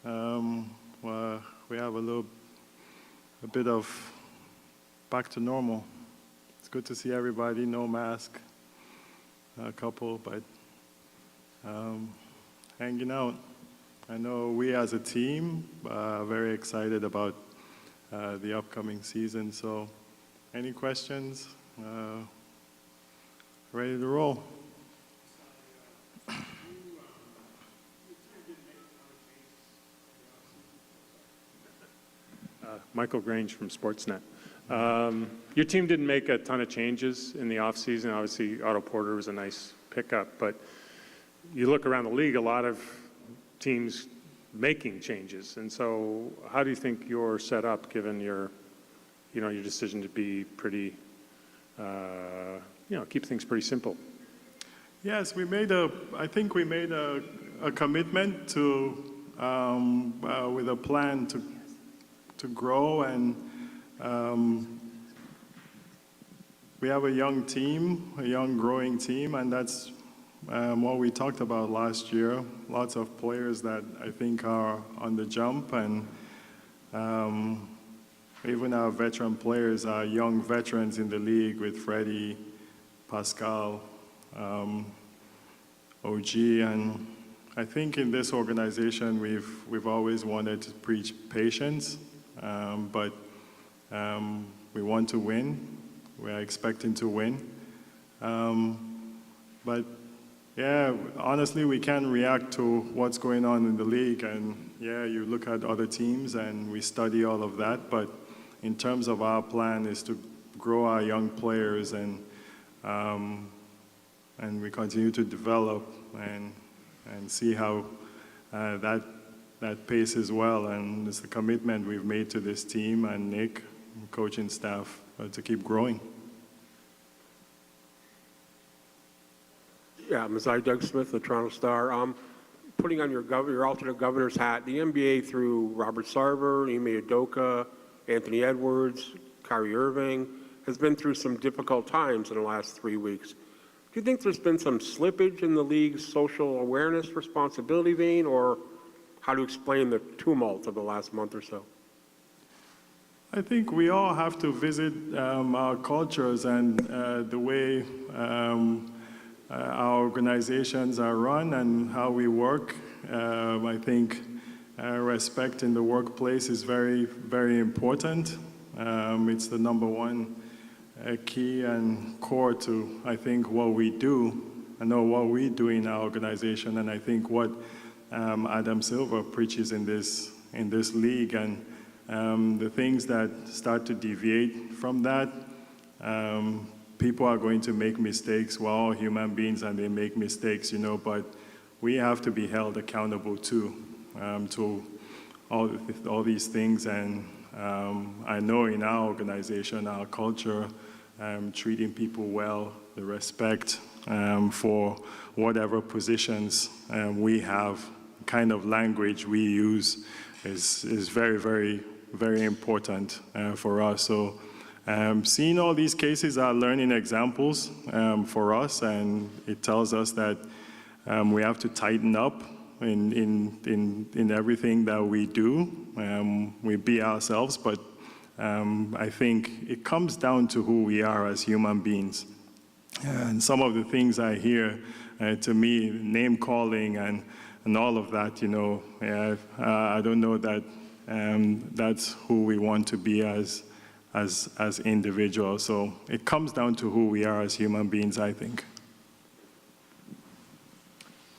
Well, we have a bit of back to normal. It's good to see everybody, no mask, a couple, but hanging out. I know we as a team are very excited about the upcoming season, so any questions? Ready to roll. Michael Grange from Sportsnet. Your team didn't make a ton of changes in the offseason. Obviously, Otto Porter was a nice pickup, but you look around the league, a lot of teams making changes. And so how do you think you're set up given your decision to be pretty, keep things pretty simple? Yes, I think we made a commitment to, with a plan to grow, and we have a young team, a young growing team, and that's what we talked about last year. Lots of players that I think are on the jump, and even our veteran players are young veterans in the league with Freddie, Pascal, OG, and I think in this organization we've always wanted to preach patience, but we want to win. We are expecting to win, but yeah, honestly, we can react to what's going on in the league, and yeah, you look at other teams and we study all of that, but in terms of our plan is to grow our young players, and we continue to develop and see how that paces well, and it's the commitment we've made to this team and Nick, coaching staff, to keep growing. Yeah, Masai Doug Smith, the Toronto Star. Putting on your alternate governor's hat, the NBA through Robert Sarver, Ime Udoka, Anthony Edwards, Kyrie Irving, has been through some difficult times in the last 3 weeks. Do you think there's been some slippage in the league's social awareness responsibility vein, or how to explain the tumult of the last month or so? I think we all have to visit our cultures and the way our organizations are run and how we work. I think respect in the workplace is very, very important. It's the number one key and core to, I think, what we do. I know what we do in our organization, and I think what Adam Silver preaches in this league, and the things that start to deviate from that, people are going to make mistakes. We're all human beings and they make mistakes, but we have to be held accountable too, to all these things. And I know in our organization, our culture, treating people well, the respect for whatever positions we have, kind of language we use is very, very, very important for us. So seeing all these cases are learning examples for us, and it tells us that we have to tighten up in everything that we do. We be ourselves, but I think it comes down to who we are as human beings. And some of the things I hear, to me, name calling and all of that, I don't know that that's who we want to be as individuals. So it comes down to who we are as human beings, I think.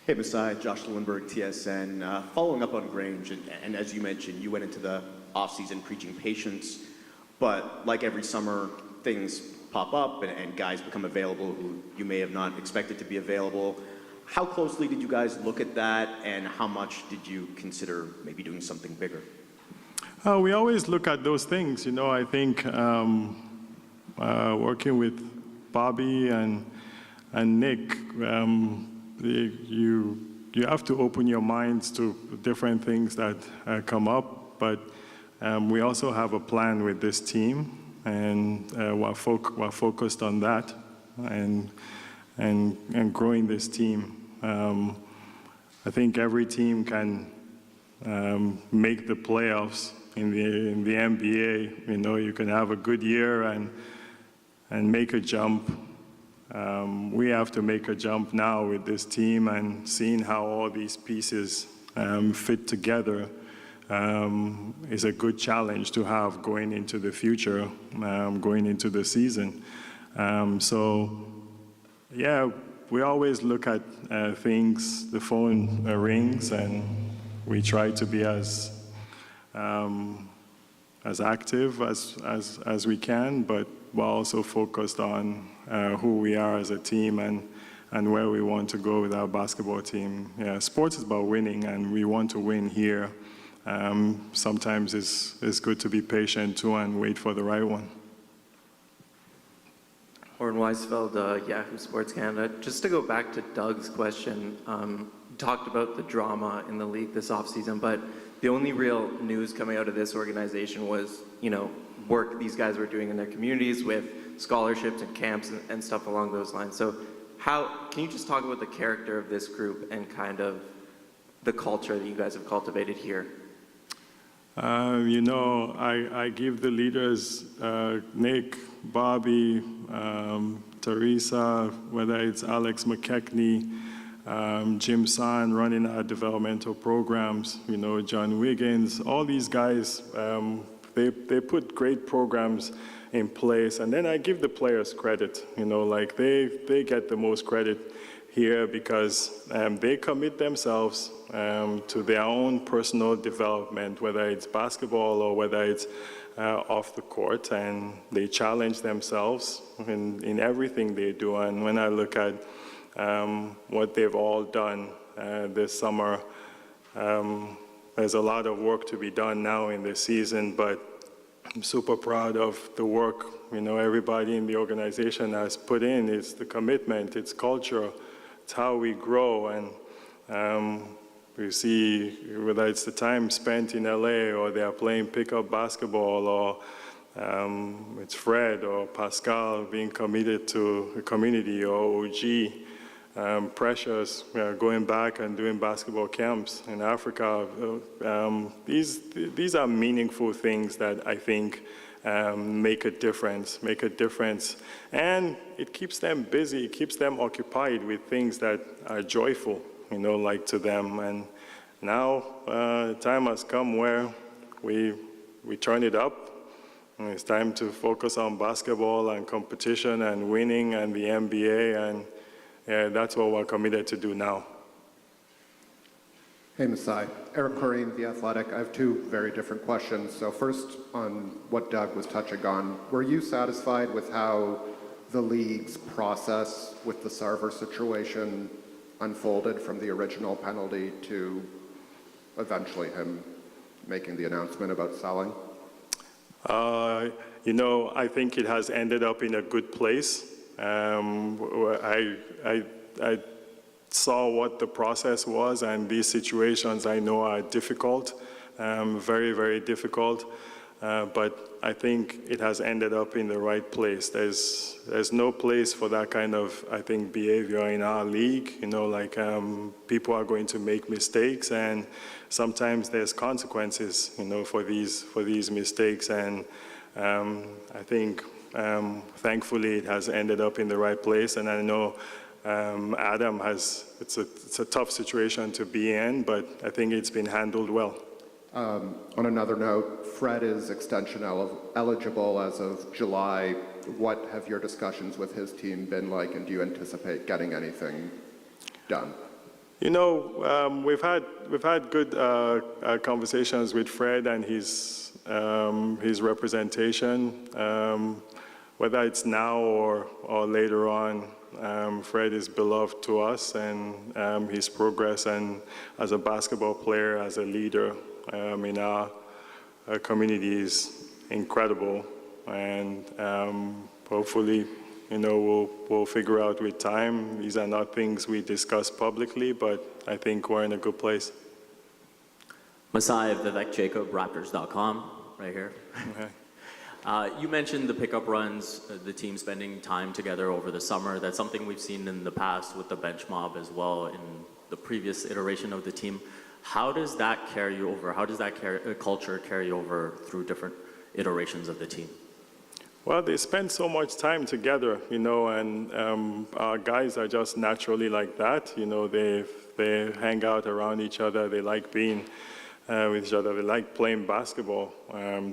Hey, Masai, Josh Lindbergh, TSN. Following up on Grange, and as you mentioned, you went into the offseason preaching patience, but like every summer, things pop up and guys become available who you may have not expected to be available. How closely did you guys look at that, and how much did you consider maybe doing something bigger? We always look at those things. I think working with Bobby and Nick, you have to open your minds to different things that come up, but we also have a plan with this team, and we're focused on that and growing this team. I think every team can make the playoffs in the NBA. You know, you can have a good year and make a jump. We have to make a jump now with this team, and seeing how all these pieces fit together is a good challenge to have going into the future, going into the season. So, yeah, we always look at things, the phone rings, and we try to be as active as we can, but we're also focused on who we are as a team and where we want to go with our basketball team. Yeah, sports is about winning, and we want to win here. Sometimes it's good to be patient too and wait for the right one. Oren Weisfeld, Yahoo Sports Canada. Just to go back to Doug's question, you talked about the drama in the league this offseason, but the only real news coming out of this organization was, work these guys were doing in their communities with scholarships and camps and stuff along those lines. So can you just talk about the character of this group and kind of the culture that you guys have cultivated here? I give the leaders, Nick, Bobby, Teresa, whether it's Alex McKechnie, Jim San running our developmental programs, John Wiggins, all these guys, they put great programs in place. And then I give the players credit, they get the most credit here because they commit themselves to their own personal development, whether it's basketball or whether it's off the court, and they challenge themselves in everything they do. And when I look at what they've all done this summer, there's a lot of work to be done now in this season, but I'm super proud of the work everybody in the organization has put in. It's the commitment, it's culture, it's how we grow. And we see whether it's the time spent in LA or they are playing pickup basketball, or it's Fred or Pascal being committed to the community, or OG, Precious going back and doing basketball camps in Africa. These are meaningful things that I think make a difference. And it keeps them busy, it keeps them occupied with things that are joyful, to them. And now time has come where we turn it up. And it's time to focus on basketball and competition and winning and the NBA, and that's what we're committed to do now. Hey, Masai. Eric Corrine, The Athletic. I have two very different questions. So first, on what Doug was touching on, were you satisfied with how the league's process with the Sarver situation unfolded from the original penalty to eventually him making the announcement about selling? I think it has ended up in a good place. I saw what the process was, and these situations I know are difficult, very, very difficult. But I think it has ended up in the right place. There's no place for that kind of, I think, behavior in our league. People are going to make mistakes, and sometimes there's consequences, for these mistakes. And I think, thankfully, it has ended up in the right place. And I know Adam it's a tough situation to be in, but I think it's been handled well. On another note, Fred is extension eligible as of July. What have your discussions with his team been like, and do you anticipate getting anything done? We've had good conversations with Fred and his representation. Whether it's now or later on, Fred is beloved to us, and his progress and as a basketball player, as a leader in our community is incredible. And hopefully, we'll figure out with time. These are not things we discuss publicly, but I think we're in a good place. Masai of Vivek Jacob, Raptors.com, right here. Okay. You mentioned the pickup runs, the team spending time together over the summer. That's something we've seen in the past with the bench mob as well in the previous iteration of the team. How does that carry over? How does that culture carry over through different iterations of the team? Well, they spend so much time together, and our guys are just naturally like that. They hang out around each other. They like being with each other. They like playing basketball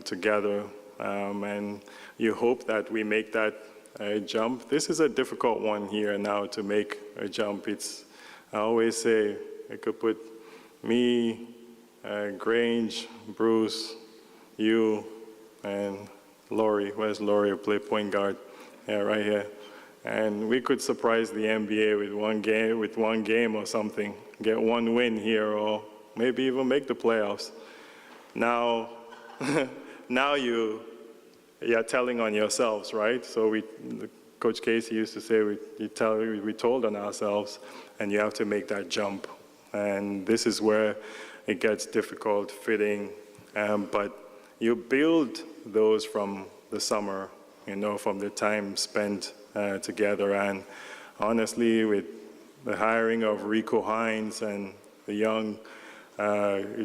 together. And you hope that we make that jump. This is a difficult one here now to make a jump. I always say I could put me, Grange, Bruce, you, and Laurie. Where's Laurie? Who play point guard? Yeah, right here. And we could surprise the NBA with one game or something. Get one win here, or maybe even make the playoffs. Now, now you're telling on yourselves, right? So Coach Casey used to say we told on ourselves, and you have to make that jump. And this is where it gets difficult fitting, but you build those from the summer, from the time spent together. And honestly, with the hiring of Rico Hines and the young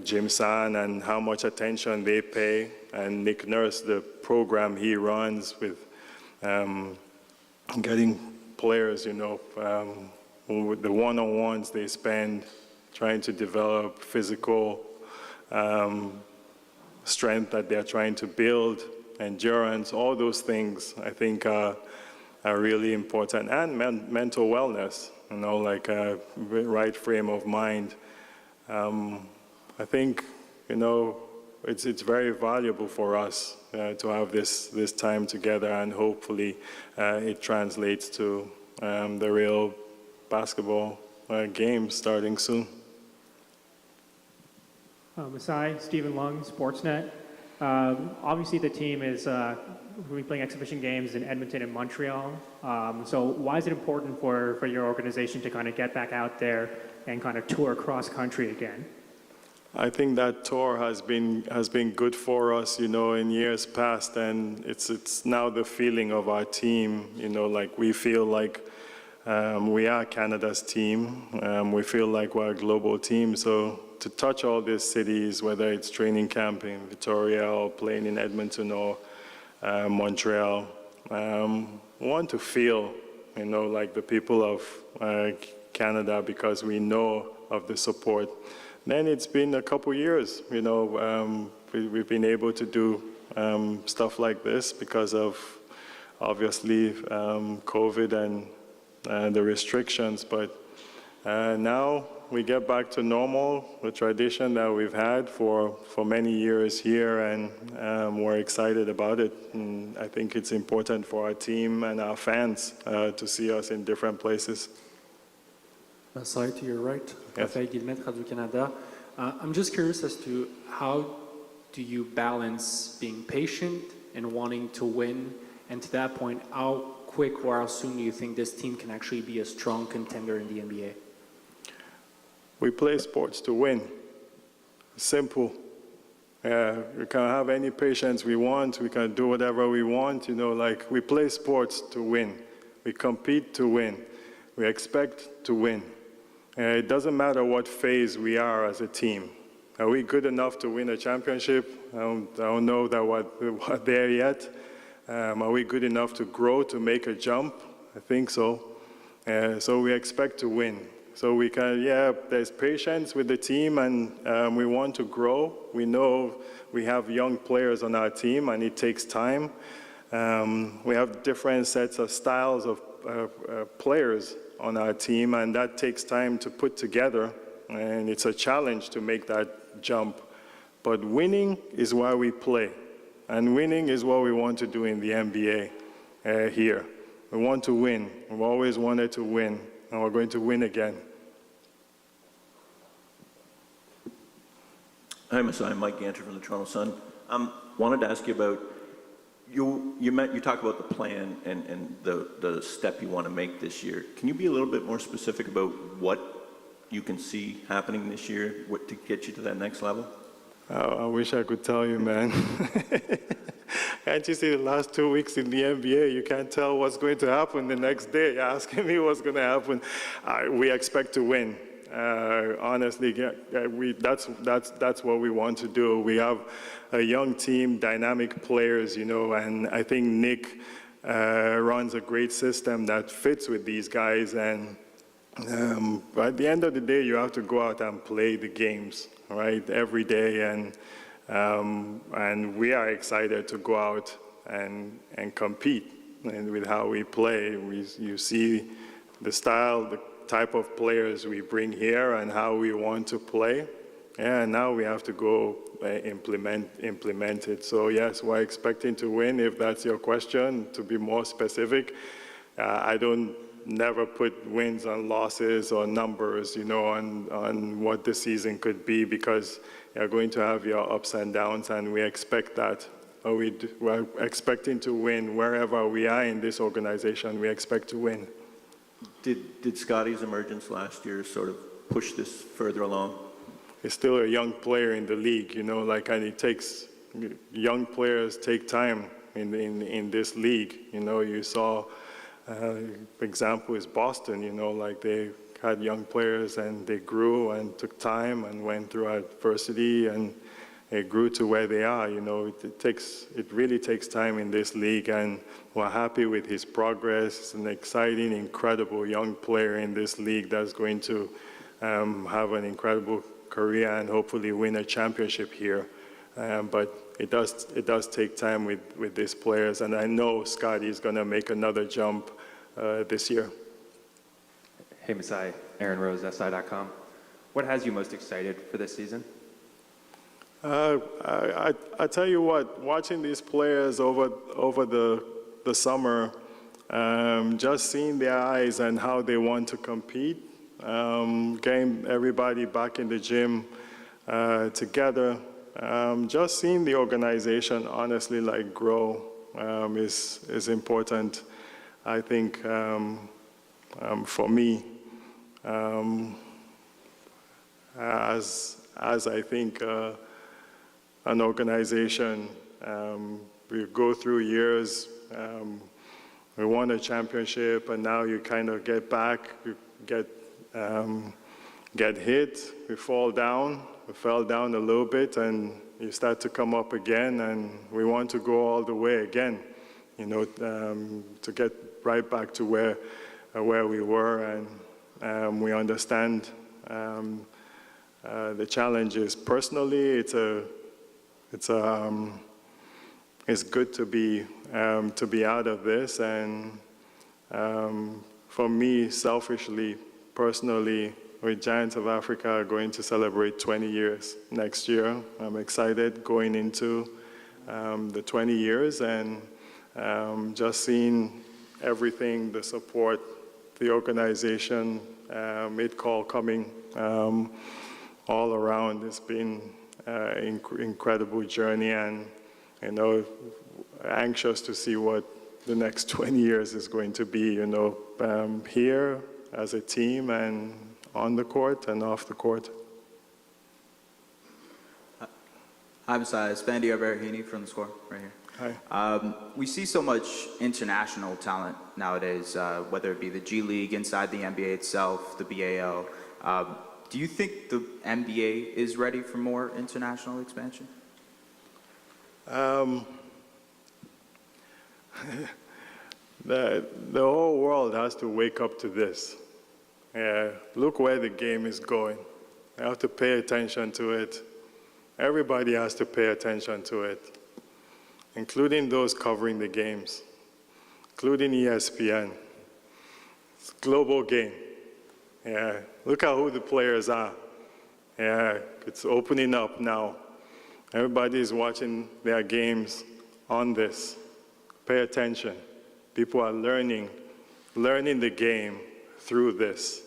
Jim San and how much attention they pay, and Nick Nurse, the program he runs with getting players, with the one-on-ones they spend trying to develop physical strength that they're trying to build, endurance, all those things I think are really important, and mental wellness, like a right frame of mind. I think, it's very valuable for us to have this time together, and hopefully it translates to the real basketball games starting soon. Masai, Stephen Lung, Sportsnet. Obviously the team is will be playing exhibition games in Edmonton and Montreal. So why is it important for your organization to kind of get back out there and kind of tour across country again? I think that tour has been good for us, in years past, and it's now the feeling of our team, like we feel like we are Canada's team. We feel like we're a global team. So to touch all these cities, whether it's training camp in Victoria or playing in Edmonton or Montreal, we want to feel, like the people of Canada, because we know of the support. Then it's been a couple years, we've been able to do stuff like this because of, obviously, COVID and the restrictions. But now we get back to normal, the tradition that we've had for many years here, and we're excited about it. And I think it's important for our team and our fans to see us in different places. Masai, to your right. Yes. Raphaël Guillemette, Radio-Canada. I'm just curious as to how do you balance being patient and wanting to win, and to that point, how quick or how soon do you think this team can actually be a strong contender in the NBA? We play sports to win. Simple. We can have any patience we want. We can do whatever we want. Like we play sports to win. We compete to win. We expect to win. It doesn't matter what phase we are as a team. Are we good enough to win a championship? I don't know that we're there yet. Are we good enough to grow, to make a jump? I think so. So we expect to win. So we can, there's patience with the team, and we want to grow. We know we have young players on our team, and it takes time. We have different sets of styles of players on our team, and that takes time to put together, and it's a challenge to make that jump. But winning is why we play, and winning is what we want to do in the NBA here. We want to win. We've always wanted to win, and we're going to win again. Hi, Masai. I'm Mike Ganter from the Toronto Sun. Wanted to ask you about, you talk about the plan and the step you want to make this year. Can you be a little bit more specific about what you can see happening this year, what to get you to that next level? I wish I could tell you, man. Can't you see the last 2 weeks in the NBA? You can't tell what's going to happen the next day. You're asking me what's going to happen. We expect to win. Honestly, that's what we want to do. We have a young team, dynamic players, and I think Nick runs a great system that fits with these guys. And at the end of the day, you have to go out and play the games, right, every day. And we are excited to go out and compete. And with how we play, you see the style, the type of players we bring here and how we want to play. And now we have to go implement it. So yes, we're expecting to win, if that's your question. To be more specific, I don't never put wins on losses or numbers, on what the season could be, because you're going to have your ups and downs, and we expect that. We're expecting to win wherever we are in this organization. We expect to win. Did Scotty's emergence last year sort of push this further along? He's still a young player in the league, and it takes, young players take time in this league. You saw, example is Boston, they had young players and they grew and took time and went through adversity and it grew to where they are. It really takes time in this league, and we're happy with his progress. He's an exciting, incredible young player in this league that's going to have an incredible career and hopefully win a championship here. But it does take time with these players, and I know Scotty is going to make another jump this year. Hey, Masai, Aaron Rose, SI.com. What has you most excited for this season? I tell you what, watching these players over the summer, just seeing their eyes and how they want to compete, getting everybody back in the gym together, just seeing the organization honestly grow is important. I think for me, as I think an organization, we go through years, we won a championship, and now you kind of get back, you get hit, we fall down, we fell down a little bit, and you start to come up again, and we want to go all the way again, to get right back to where we were, and we understand the challenges. Personally, it's good to be out of this, and for me, selfishly, personally, we Giants of Africa are going to celebrate 20 years next year. I'm excited going into the 20 years, and just seeing everything, the support, the organization, mid-call coming all around. It's been incredible journey, and anxious to see what the next 20 years is going to be, here as a team and on the court and off the court. I'm Spandio Berahini from The Score, right here. Hi. We see so much international talent nowadays, whether it be the G League, inside the NBA itself, the BAL. Do you think the NBA is ready for more international expansion? The whole world has to wake up to this. Look where the game is going. You have to pay attention to it. Everybody has to pay attention to it, including those covering the games, including ESPN. It's a global game. Look at who the players are. It's opening up now. Everybody is watching their games on this. Pay attention. People are learning the game through this.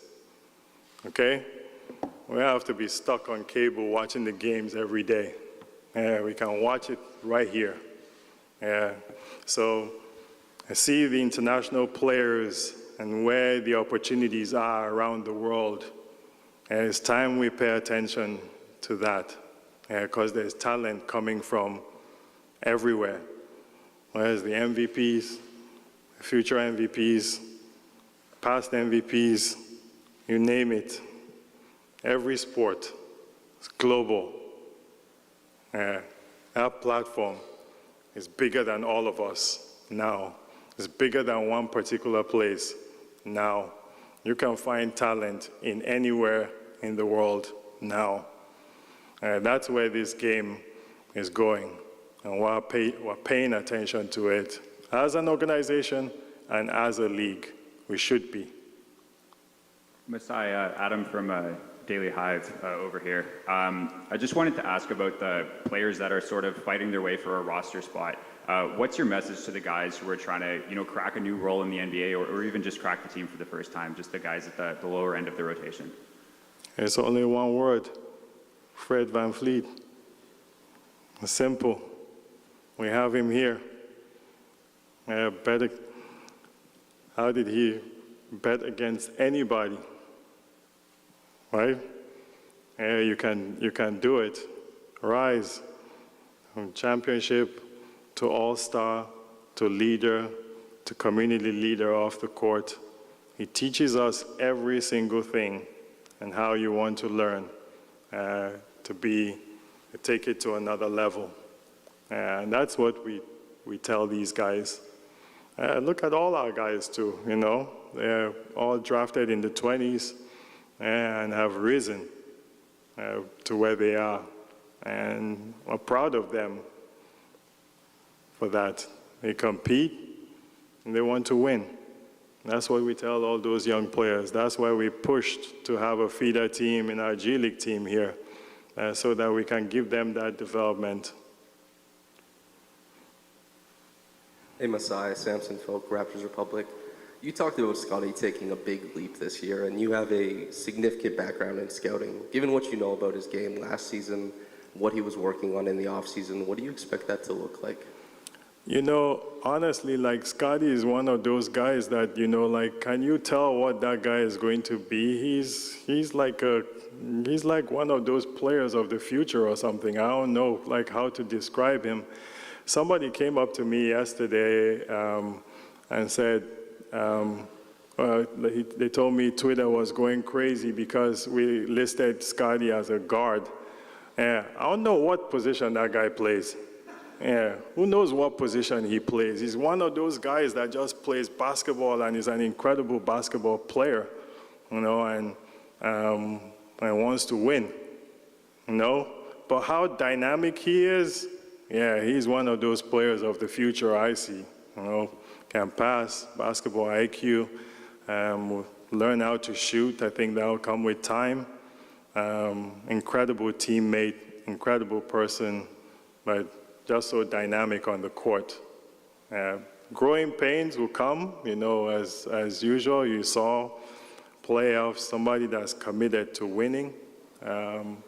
Okay? We have to be stuck on cable watching the games every day. We can watch it right here. So I see the international players and where the opportunities are around the world. And it's time we pay attention to that, because there's talent coming from everywhere. Whereas the MVPs, future MVPs, past MVPs, you name it. every sport. It's global. Our platform is bigger than all of us now. It's bigger than one particular place now. You can find talent in anywhere in the world now. That's where this game is going. And we're paying attention to it as an organization and as a league. We should be. Masai, Adam from Daily Hive over here. I just wanted to ask about the players that are sort of fighting their way for a roster spot. What's your message to the guys who are trying to, crack a new role in the NBA or even just crack the team for the first time, just the guys at the lower end of the rotation? It's only one word: Fred VanVleet. It's simple. We have him here. How did he bet against anybody? Right? You can do it. Rise from championship to all-star to leader to community leader off the court. He teaches us every single thing and how you want to learn to take it to another level. And that's what we tell these guys. Look at all our guys too, They're all drafted in the 20s and have risen to where they are. And we're proud of them for that. They compete and they want to win. That's what we tell all those young players. That's why we pushed to have a feeder team in our G League team here, so that we can give them that development. Hey, Masai, Samson Folk, Raptors Republic. You talked about Scotty taking a big leap this year, and you have a significant background in scouting. Given what you know about his game last season, what he was working on in the offseason, what do you expect that to look like? Honestly, Scotty is one of those guys that, can you tell what that guy is going to be? He's like one of those players of the future or something. I don't know, how to describe him. Somebody came up to me yesterday and said, they told me Twitter was going crazy because we listed Scotty as a guard. I don't know what position that guy plays. Who knows what position he plays? He's one of those guys that just plays basketball and is an incredible basketball player, and wants to win, But how dynamic he is, he's one of those players of the future I see, can pass, basketball IQ, learn how to shoot. I think that will come with time. Incredible teammate, incredible person, but just so dynamic on the court. Growing pains will come, as usual. You saw playoffs, somebody that's committed to winning. I'm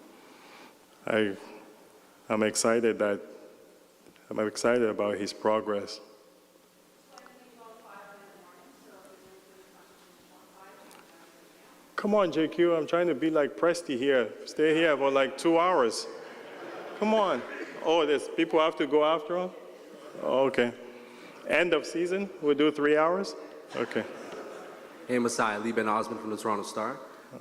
excited about his progress. Come on, JQ, I'm trying to be like Presty here. Stay here for 2 hours. Come on. Oh, there's people have to go after him? Oh, okay. End of season, we'll do 3 hours? Okay. Hey, Masai, Lee Ben Osmond from the Toronto Star,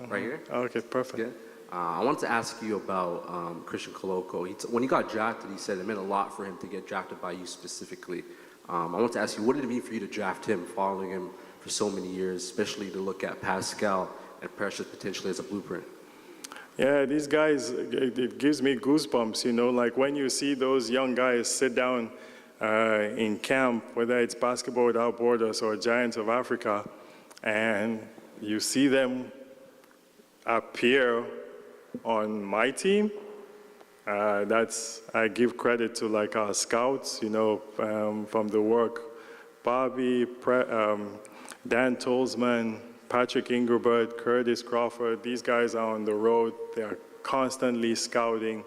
right here. Okay, perfect. Good. I wanted to ask you about Christian Koloko. When he got drafted, he said it meant a lot for him to get drafted by you specifically. I want to ask you, what did it mean for you to draft him, following him for so many years, especially to look at Pascal and Precious potentially as a blueprint? Yeah, these guys, it gives me goosebumps, when you see those young guys sit down in camp, whether it's Basketball Without Borders or Giants of Africa, and you see them appear on my team. I give credit to our scouts, from the work. Bobby, Dan Tolzman, Patrick Ingerbert, Curtis Crawford, these guys are on the road. They are constantly scouting.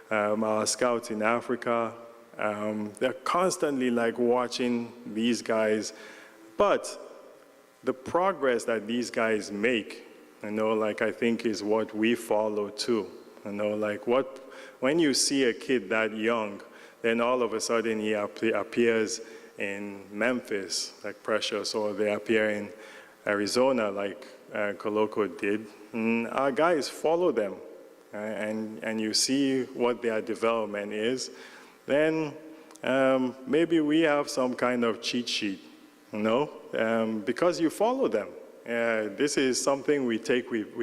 Our scouts in Africa, they're constantly watching these guys. But the progress that these guys make, I think is what we follow too. When you see a kid that young, then all of a sudden he appears in Memphis, like Precious, or they appear in Arizona, like Koloko did. And our guys follow them, and you see what their development is. Then maybe we have some kind of cheat sheet, because you follow them. This is something we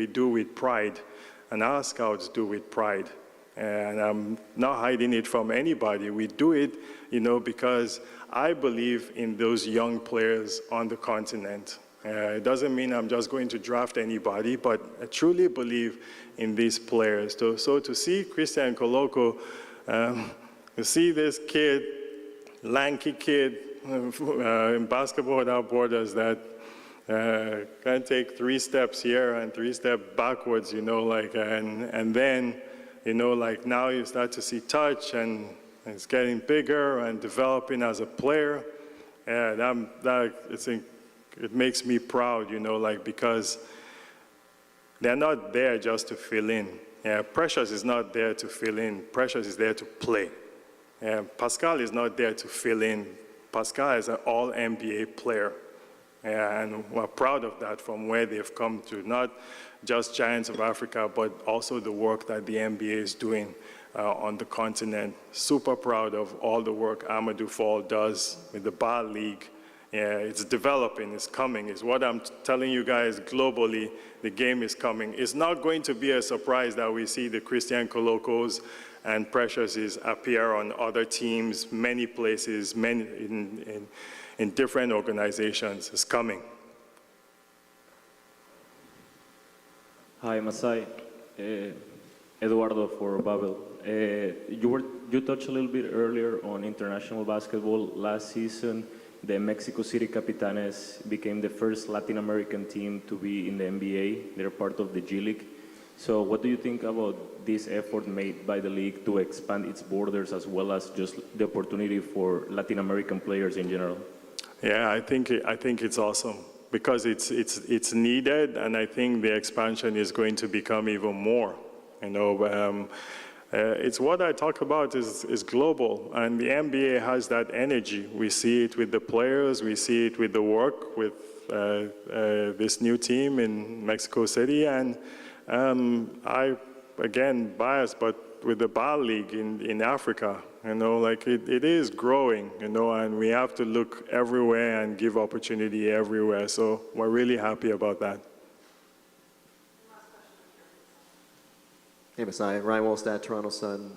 do with pride, and our scouts do with pride. And I'm not hiding it from anybody. We do it, because I believe in those young players on the continent. It doesn't mean I'm just going to draft anybody, but I truly believe in these players. So to see Christian Koloko, to see this kid, lanky kid in basketball without borders that can take 3 steps here and 3 steps backwards, and then, now you start to see touch, and it's getting bigger and developing as a player. It makes me proud, because they're not there just to fill in. Precious is not there to fill in. Precious is there to play. Pascal is not there to fill in. Pascal is an all-NBA player. And we're proud of that from where they've come to, not just Giants of Africa, but also the work that the NBA is doing on the continent. Super proud of all the work Amadou Fall does with the Bar League. It's developing, it's coming. It's what I'm telling you guys globally, the game is coming. It's not going to be a surprise that we see the Christian Kolokos and Preciouses appear on other teams, many places, in different organizations. It's coming. Hi, Masai. Eduardo for Babel. You touched a little bit earlier on international basketball. Last season, the Mexico City Capitanes became the first Latin American team to be in the NBA. They're part of the G League. So what do you think about this effort made by the league to expand its borders, as well as just the opportunity for Latin American players in general? Yeah, I think it's awesome, because it's needed, and I think the expansion is going to become even more. It's what I talk about is global, and the NBA has that energy. We see it with the players, we see it with the work with this new team in Mexico City, and I, again, biased, but with the Bar League in Africa, it is growing, and we have to look everywhere and give opportunity everywhere. So we're really happy about that. Hey, Masai. Ryan Wolstad, Toronto Sun.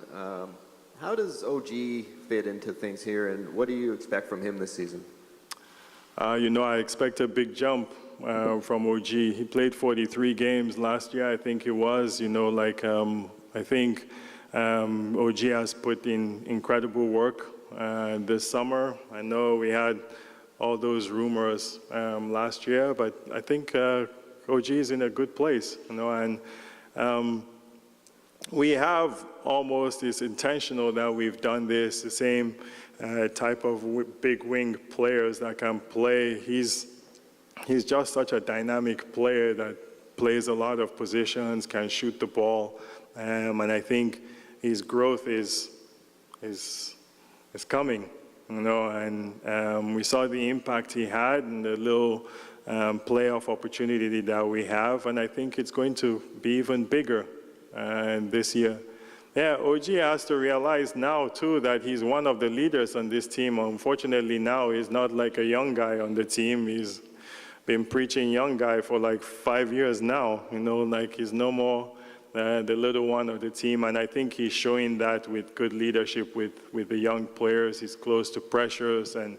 How does OG fit into things here, and what do you expect from him this season? I expect a big jump from OG. He played 43 games last year, I think it was. I think OG has put in incredible work this summer. I know we had all those rumors last year, but I think OG is in a good place, and we have almost, it's intentional that we've done this, the same type of big wing players that can play. He's just such a dynamic player that plays a lot of positions, can shoot the ball, and I think his growth is coming, and we saw the impact he had and the little playoff opportunity that we have, and I think it's going to be even bigger this year. Yeah, OG has to realize now too that he's one of the leaders on this team. Unfortunately now he's not like a young guy on the team. He's been preaching young guy for like 5 years now, he's no more the little one of the team, and I think he's showing that with good leadership with the young players. He's close to Precious and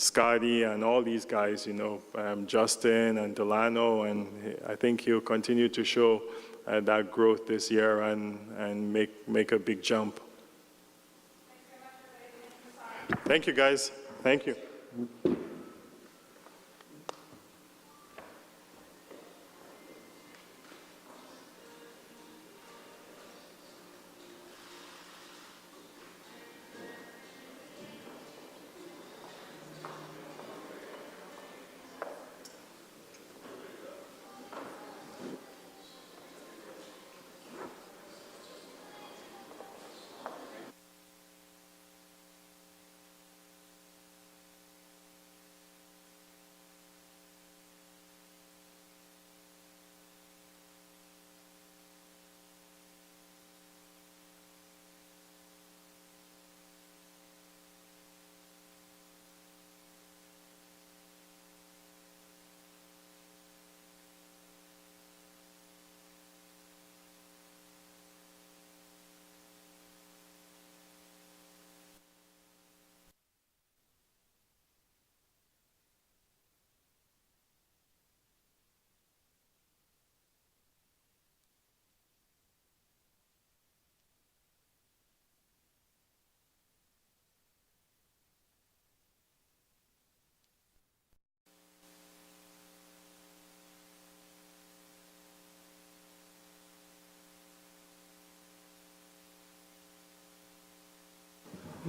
Scotty and all these guys, Justin and Delano, and I think he'll continue to show that growth this year and make a big jump. Thank you, guys. Thank you.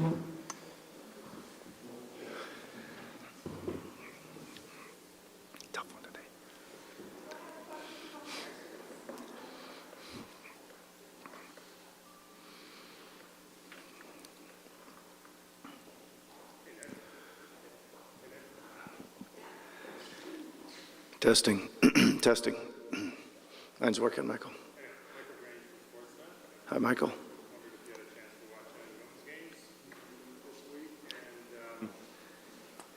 Tough one today. Testing, testing. Mine's working, Michael. Hi, Michael.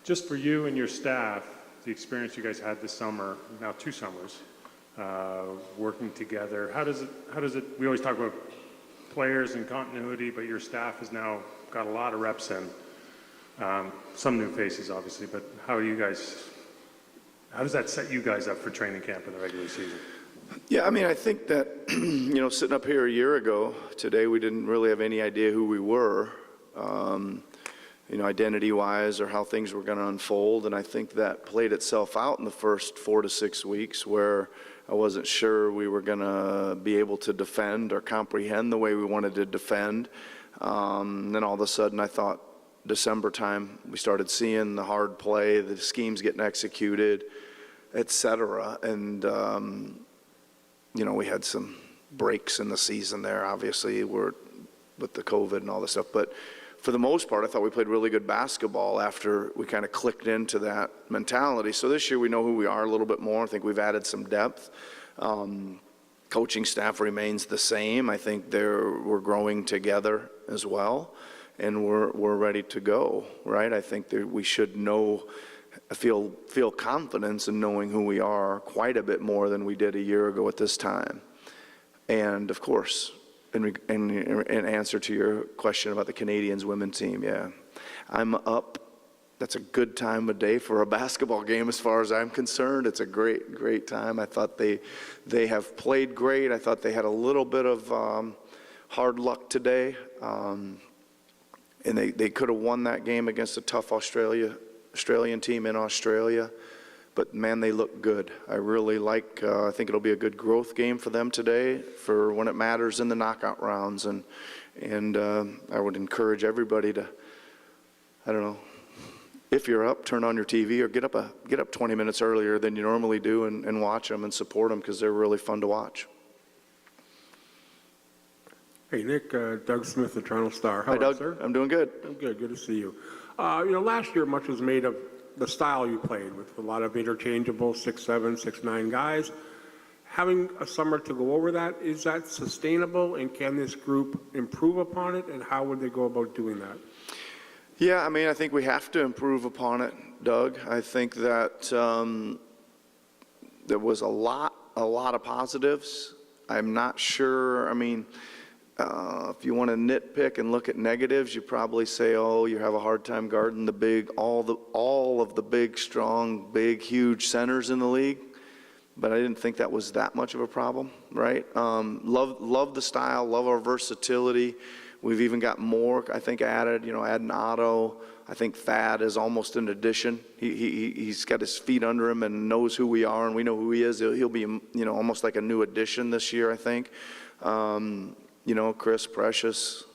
Just for you and your staff, the experience you guys had this summer, now 2 summers, working together, how does it, we always talk about players and continuity, but your staff has now got a lot of reps in. Some new faces, obviously, but how does that set you guys up for training camp in the regular season? Yeah, I mean, I think that, sitting up here a year ago, today we didn't really have any idea who we were, identity-wise or how things were going to unfold. And I think that played itself out in the first 4 to 6 weeks where I wasn't sure we were going to be able to defend or comprehend the way we wanted to defend. Then all of a sudden I thought December time, we started seeing the hard play, the schemes getting executed, et cetera. And, we had some breaks in the season there, obviously, with the COVID and all this stuff. But for the most part, I thought we played really good basketball after we kind of clicked into that mentality. So this year we know who we are a little bit more. I think we've added some depth. Coaching staff remains the same. I think we're growing together as well, and we're ready to go, right? I think that we should feel confidence in knowing who we are quite a bit more than we did a year ago at this time. And of course, in answer to your question about the Canadians women's team, yeah, I'm up. That's a good time of day for a basketball game as far as I'm concerned. It's a great, great time. I thought they have played great. I thought they had a little bit of hard luck today. And they could have won that game against a tough Australian team in Australia. But man, they look good. I really I think it'll be a good growth game for them today for when it matters in the knockout rounds. And I would encourage everybody to, I don't know, if you're up, turn on your TV or get up 20 minutes earlier than you normally do and watch them and support them because they're really fun to watch. Hey, Nick, Doug Smith, the Toronto Star. How Hi, are Doug. you, sir? I'm doing good. I'm good. Good to see you. Last year much was made of the style you played with a lot of interchangeable 6'7", 6'9" guys. Having a summer to go over that, is that sustainable, and can this group improve upon it, and how would they go about doing that? Yeah, I mean, I think we have to improve upon it, Doug. I think that there was a lot of positives. I'm not sure, I mean, if you want to nitpick and look at negatives, you probably say, oh, you have a hard time guarding all of the big, strong, big, huge centers in the league. But I didn't think that was that much of a problem, right? Love the style, love our versatility. We've even got more, I think, added, adding Otto. I think Thad is almost an addition. He's got his feet under him and knows who we are, and we know who he is. He'll be, almost like a new addition this year, I think. Chris, Precious,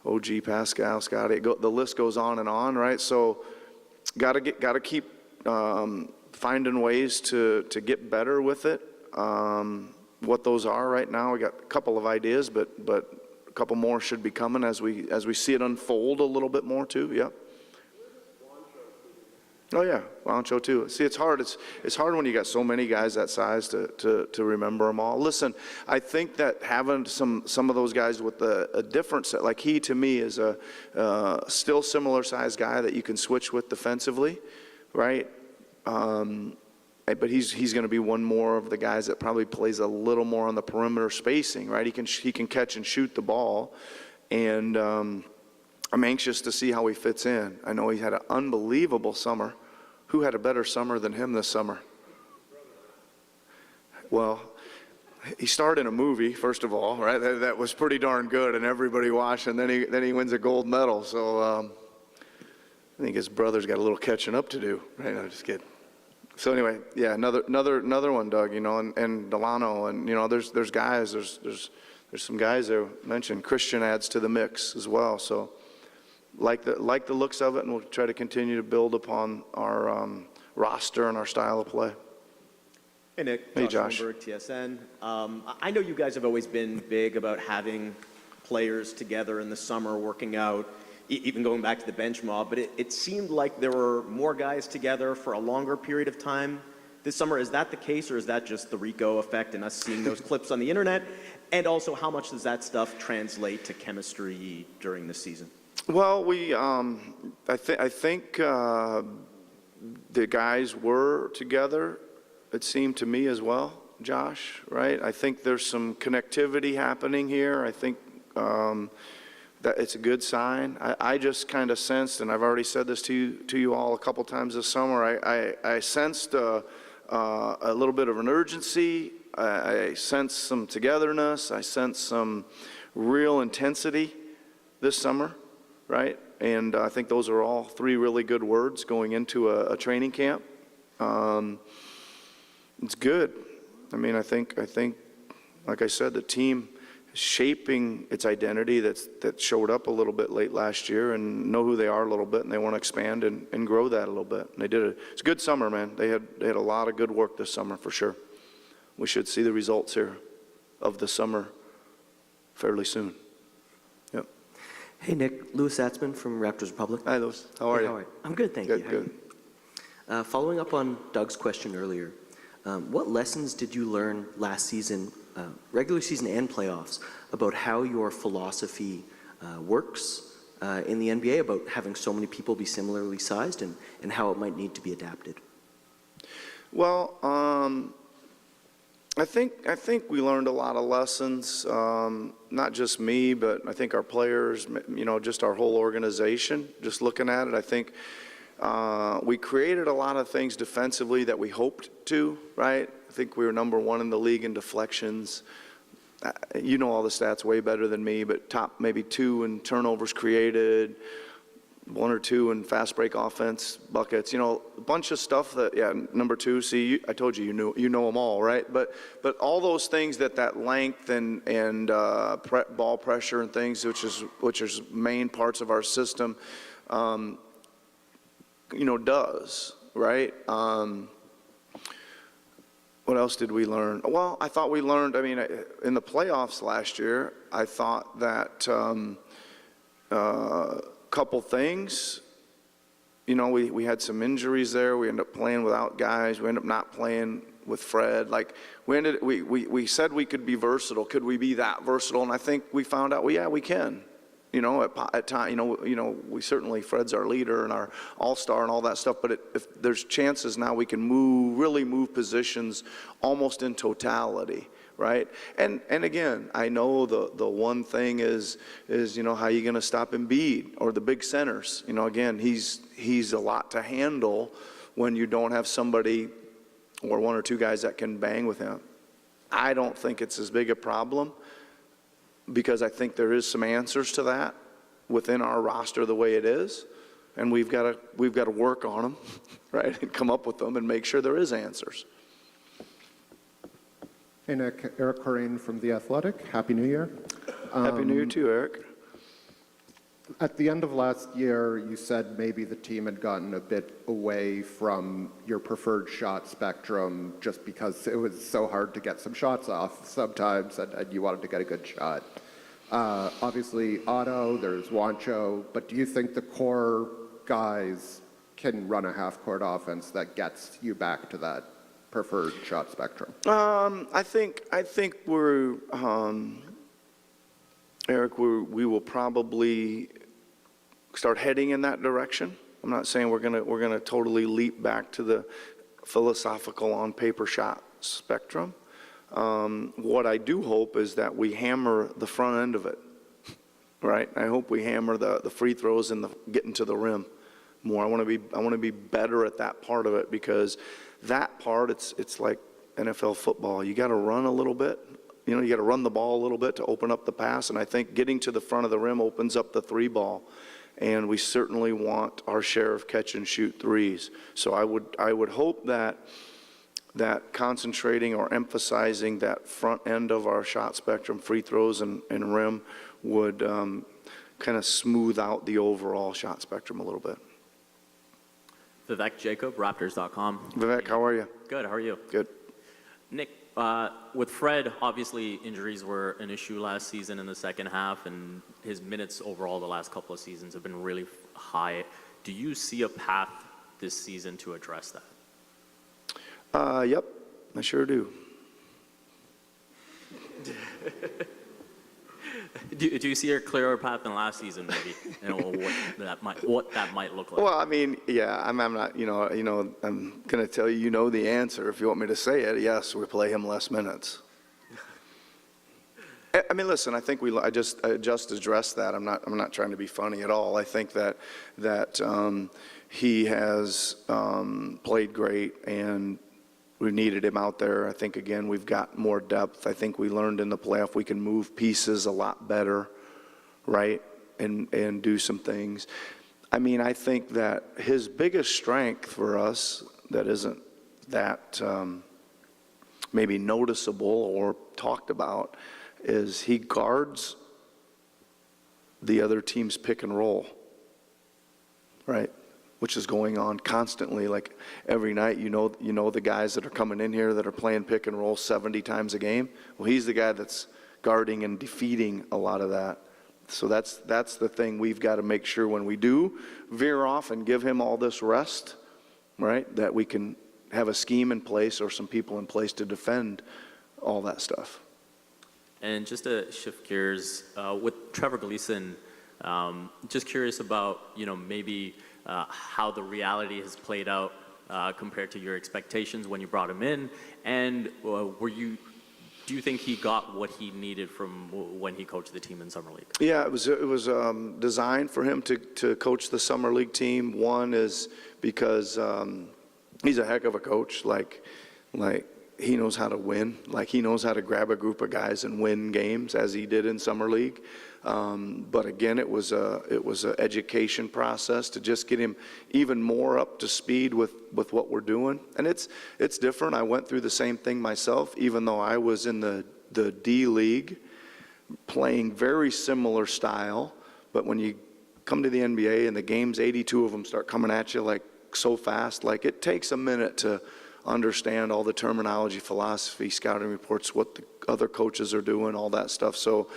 OG, Pascal, Scotty, the list goes on, right? So got to keep finding ways to get better with it. What those are right now, we got a couple of ideas, but a couple more should be coming as we see it unfold a little bit more too. Yep. Oh yeah, Lancho too. See, it's hard. It's hard when you got so many guys that size to remember them all. Listen, I think that having some of those guys with a different set, like he to me is a still similar size guy that you can switch with defensively, right? But he's going to be one more of the guys that probably plays a little more on the perimeter spacing, right? He can catch and shoot the ball, and I'm anxious to see how he fits in. I know he had an unbelievable summer. Who had a better summer than him this summer? Well, he starred in a movie, first of all, right? That was pretty darn good, and everybody watched, and then he wins a gold medal. So I think his brother's got a little catching up to do, right? No, just kidding. So anyway, yeah, another one, Doug, and Delano, and there's guys, there's some guys there mentioned. Christian adds to the mix as well. So like the looks of it, and we'll try to continue to build upon our roster and our style of play. Hey, Nick. Hey, Josh. Lindbergh, TSN. I know you guys have always been big about having players together in the summer working out, even going back to the bench mob, but it seemed like there were more guys together for a longer period of time this summer. Is that the case, or is that just the Rico effect and us seeing those clips on the internet? And also, how much does that stuff translate to chemistry during the season? Well, I think the guys were together, it seemed to me as well, Josh, right? I think there's some connectivity happening here. I think that it's a good sign. I just kind of sensed, and I've already said this to you all a couple times this summer, I sensed a little bit of an urgency. I sensed some togetherness. I sensed some real intensity this summer, right? And I think those are all three really good words going into a training camp. It's good. I mean, I think, like I said, the team is shaping its identity that showed up a little bit late last year, and know who they are a little bit, and they want to expand and grow that a little bit. And they did it. It's a good summer, man. They had a lot of good work this summer for sure. We should see the results here of the summer fairly soon. Yep. Hey, Nick. Louis Atzman from Raptors Republic. Hi, Louis. How are you? I'm good, thank you. How are Good. you? Following up on Doug's question earlier, what lessons did you learn last season, regular season and playoffs, about how your philosophy works in the NBA, about having so many people be similarly sized, and how it might need to be adapted? Well, I think we learned a lot of lessons, not just me, but I think our players, just our whole organization, just looking at it. I think we created a lot of things defensively that we hoped to, right? I think we were number one in the league in deflections. You know all the stats way better than me, but top maybe 2 in turnovers created, 1 or 2 in fast break offense buckets. A bunch of stuff that, number 2. See, I told you, you know them all, right? But all those things that length and ball pressure and things, which is main parts of our system, does, right? What else did we learn? Well, I thought we learned, in the playoffs last year, I thought that couple things, we had some injuries there. We ended up playing without guys. We ended up not playing with Fred. Like, we said we could be versatile. Could we be that versatile? And I think we found out, well, yeah, we can. At time, we certainly, Fred's our leader and our all-star and all that stuff, but if there's chances now we can really move positions almost in totality, right? And again, I know the one thing is how you going to stop Embiid or the big centers. Again, he's a lot to handle when you don't have somebody or 1 or 2 guys that can bang with him. I don't think it's as big a problem, because I think there is some answers to that within our roster the way it is, and we've got to work on them, right, and come up with them and make sure there is answers. Hey, Nick. Eric Corrine from The Athletic. Happy New Year. Happy New Year too, Eric. At the end of last year, you said maybe the team had gotten a bit away from your preferred shot spectrum just because it was so hard to get some shots off sometimes, and you wanted to get a good shot. Obviously, Otto, there's Wancho, but do you think the core guys can run a half-court offense that gets you back to that preferred shot spectrum? I think we're, Eric, we will probably start heading in that direction. I'm not saying we're gonna totally leap back to the philosophical on paper shot spectrum. What I do hope is that we hammer the front end of it, right? I hope we hammer the free throws and the getting to the rim more. I want to be better at that part of it, because that part, it's like NFL football. You got to run a little bit. You got to run the ball a little bit to open up the pass, and I think getting to the front of the rim opens up the 3 ball. And we certainly want our share of catch and shoot threes. So I would hope that concentrating or emphasizing that front end of our shot spectrum, free throws and rim, would kind of smooth out the overall shot spectrum a little bit. Vivek Jacob, Raptors.com. Vivek, how are you? Good, how are you? Good. Nick, with Fred, obviously injuries were an issue last season in the second half, and his minutes overall the last couple of seasons have been really high. Do you see a path this season to address that? Yep, I sure do. Do you see a clearer path than last season, maybe? What that might look like? Well, I mean, yeah, I'm not, I'm going to tell you, the answer. If you want me to say it, yes, we play him less minutes. I mean, listen, I think I just addressed that. I'm not trying to be funny at all. I think that he has played great, and we needed him out there. I think, again, we've got more depth. I think we learned in the playoff we can move pieces a lot better, right, and do some things. I mean, I think that his biggest strength for us that isn't that maybe noticeable or talked about is he guards the other team's pick and roll, right? Which is going on constantly, like every night. You know the guys that are coming in here that are playing pick and roll 70 times a game. Well, he's the guy that's guarding and defeating a lot of that. So that's the thing we've got to make sure when we do veer off and give him all this rest, right? That we can have a scheme in place or some people in place to defend all that stuff. And just to shift gears, with Trevor Gleason, just curious about, maybe how the reality has played out compared to your expectations when you brought him in, and do you think he got what he needed from when he coached the team in Summer League? Yeah, it was designed for him to coach the Summer League team. One is because he's a heck of a coach. Like he knows how to win. Like he knows how to grab a group of guys and win games as he did in Summer League. But again, it was an education process to just get him even more up to speed with what we're doing. And it's different. I went through the same thing myself, even though I was in the D League playing very similar style. But when you come to the NBA and the games, 82 of them start coming at you like so fast, like it takes a minute to understand all the terminology, philosophy, scouting reports, what the other coaches are doing, all that stuff. So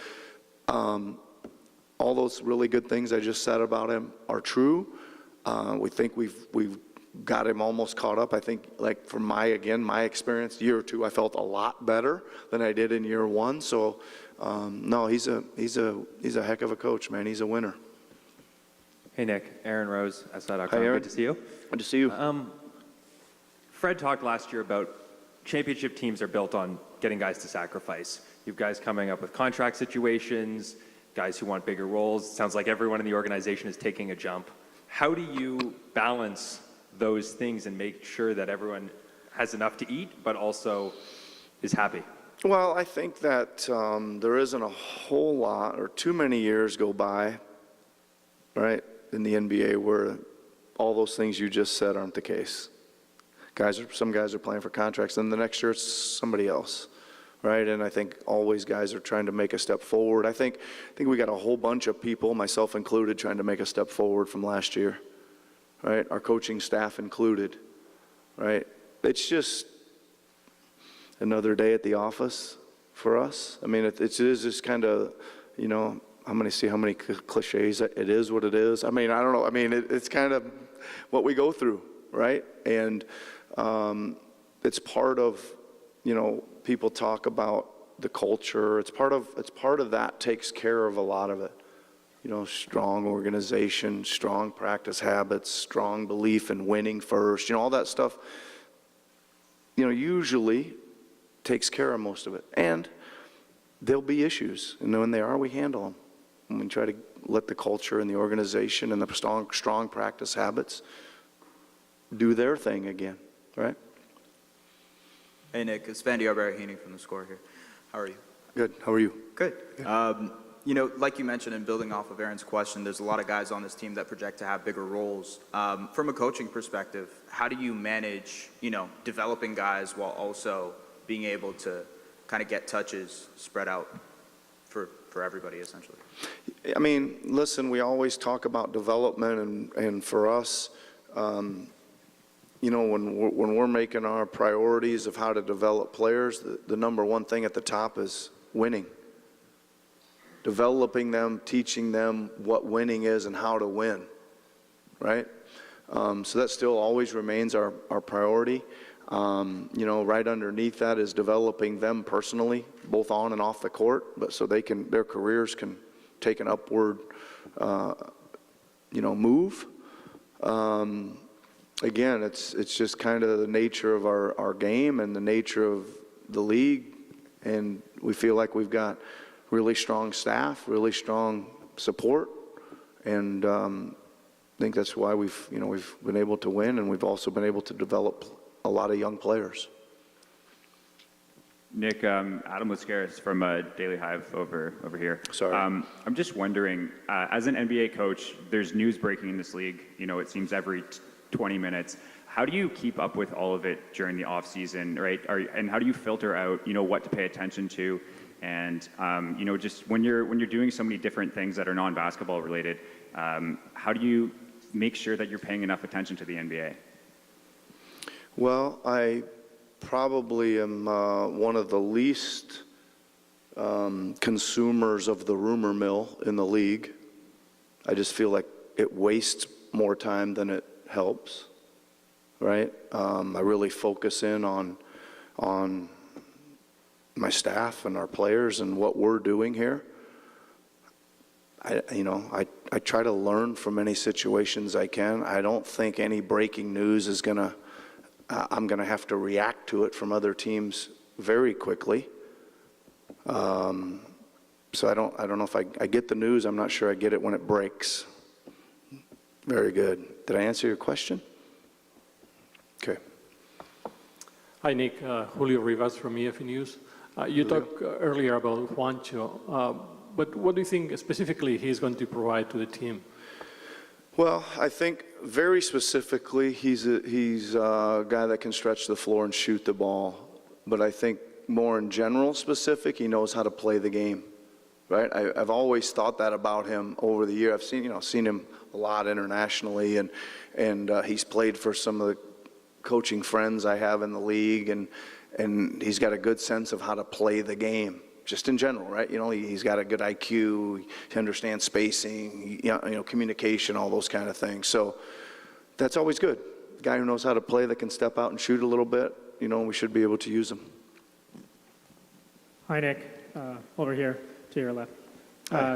all those really good things I just said about him are true. We think we've got him almost caught up. I think, like from my experience, year or two, I felt a lot better than I did in year one. So no, he's a heck of a coach, man. He's a winner. Hey Nick, Aaron Rose, SI.com. Hi, Aaron. Good to see you. Good to see you. Fred talked last year about championship teams are built on getting guys to sacrifice. You have guys coming up with contract situations, guys who want bigger roles. It sounds like everyone in the organization is taking a jump. How do you balance those things and make sure that everyone has enough to eat, but also is happy? Well, I think that there isn't a whole lot or too many years go by, right, in the NBA where all those things you just said aren't the case. Some guys are playing for contracts, and the next year it's somebody else, right? And I think always guys are trying to make a step forward. I think we got a whole bunch of people, myself included, trying to make a step forward from last year, right? Our coaching staff included, right? It's just another day at the office for us. I mean, it is just kind of, I'm going to see how many cliches. It is what it is. I mean, I don't know. I mean, it's kind of what we go through, right? And it's part of, people talk about the culture. It's part of that takes care of a lot of it. Strong organization, strong practice habits, strong belief in winning first, all that stuff, usually takes care of most of it. And there'll be issues. And when they are, we handle them. And we try to let the culture and the organization and the strong practice habits do their thing again, right? Hey, Nick, it's Vandy Arbery-Heening from The Score here. How are you? Good. How are you? Good. Like you mentioned, in building off of Aaron's question, there's a lot of guys on this team that project to have bigger roles. From a coaching perspective, how do you manage, developing guys while also being able to kind of get touches spread out for everybody, essentially? I mean, listen, we always talk about development, and for us, you know, when we're making our priorities of how to develop players, the number one thing at the top is winning. Developing them, teaching them what winning is and how to win, right? So that still always remains our priority. You know, right underneath that is developing them personally, both on and off the court, but so they can, their careers can take an upward, you know, move. Again, it's just kind of the nature of our game and the nature of the league, and we feel like we've got really strong staff, really strong support, and I think that's why we've been able to win, and we've also been able to develop a lot of young players. Nick, Adam Lascaris from Daily Hive over here. Sorry. I'm just wondering, as an NBA coach, there's news breaking in this league. You know, it seems every 20 minutes. How do you keep up with all of it during the off season, right? And how do you filter out, you know, what to pay attention to? And you know, just when you're doing so many different things that are non-basketball related, how do you make sure that you're paying enough attention to the NBA? Well, I probably am one of the least consumers of the rumor mill in the league. I just feel like it wastes more time than it helps, right? I really focus in on my staff and our players and what we're doing here. I try to learn from any situations I can. I don't think any breaking news is gonna, I'm gonna have to react to it from other teams very quickly. So I don't know if I get the news. I'm not sure I get it when it breaks. Very good. Did I answer your question? Okay. Hi, Nick. Julio Rivas from EFE News. You talked earlier about Juancho, but what do you think specifically he's going to provide to the team? Well, I think very specifically he's a guy that can stretch the floor and shoot the ball. But I think more in general specific, he knows how to play the game, right? I've always thought that about him over the year. I've seen him a lot internationally, and he's played for some of the coaching friends I have in the league, and he's got a good sense of how to play the game, just in general, right? You know, he's got a good IQ, he understands spacing, you know, communication, all those kind of things. So that's always good. A guy who knows how to play, that can step out and shoot a little bit, you know, we should be able to use him. Hi, Nick. Over here to your left.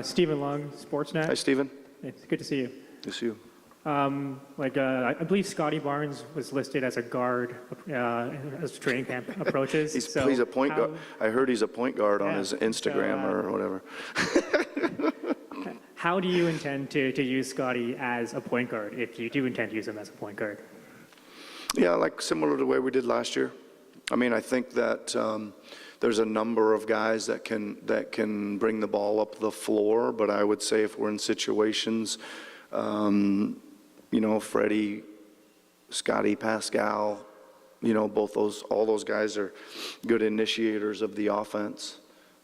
Stephen Long, Sportsnet. Hi, Stephen. It's good to see you. Good to see you. I believe Scotty Barnes was listed as a guard as training camp approaches. He's a point guard. I heard he's a point guard on his Instagram or whatever. How do you intend to use Scotty as a point guard, if you do intend to use him as a point guard? Yeah, like similar to the way we did last year. I mean, I think that there's a number of guys that can bring the ball up the floor, but I would say if we're in situations, you know, Freddie, Scotty, Pascal, you know, all those guys are good initiators of the offense,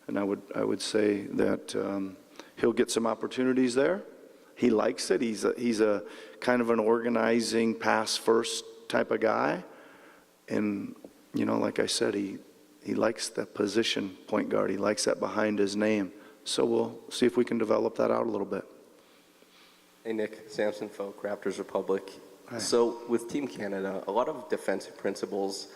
and I would say that he'll get some opportunities there. He likes it. He's a kind of an organizing pass first type of guy, and you know, like I said, he likes that position, point guard. He likes that behind his name. So we'll see if we can develop that out a little bit. Hey, Nick. Samson Folk, Raptors Republic. Hi. So with Team Canada, a lot of defensive principles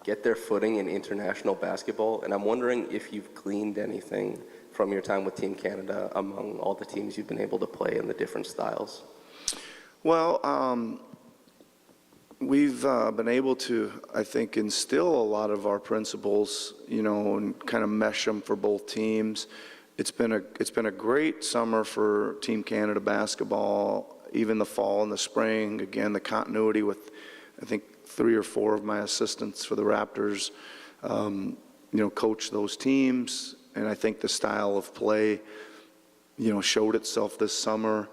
get their footing in international basketball, and I'm wondering if you've gleaned anything from your time with Team Canada among all the teams you've been able to play in the different styles. Well, we've been able to, I think, instill a lot of our principles, you know, and kind of mesh them for both teams. It's been a great summer for Team Canada basketball, even the fall and the spring. Again, the continuity with, I think, 3 or 4 of my assistants for the Raptors, you know, coach those teams. And I think the style of play, you know, showed itself this summer.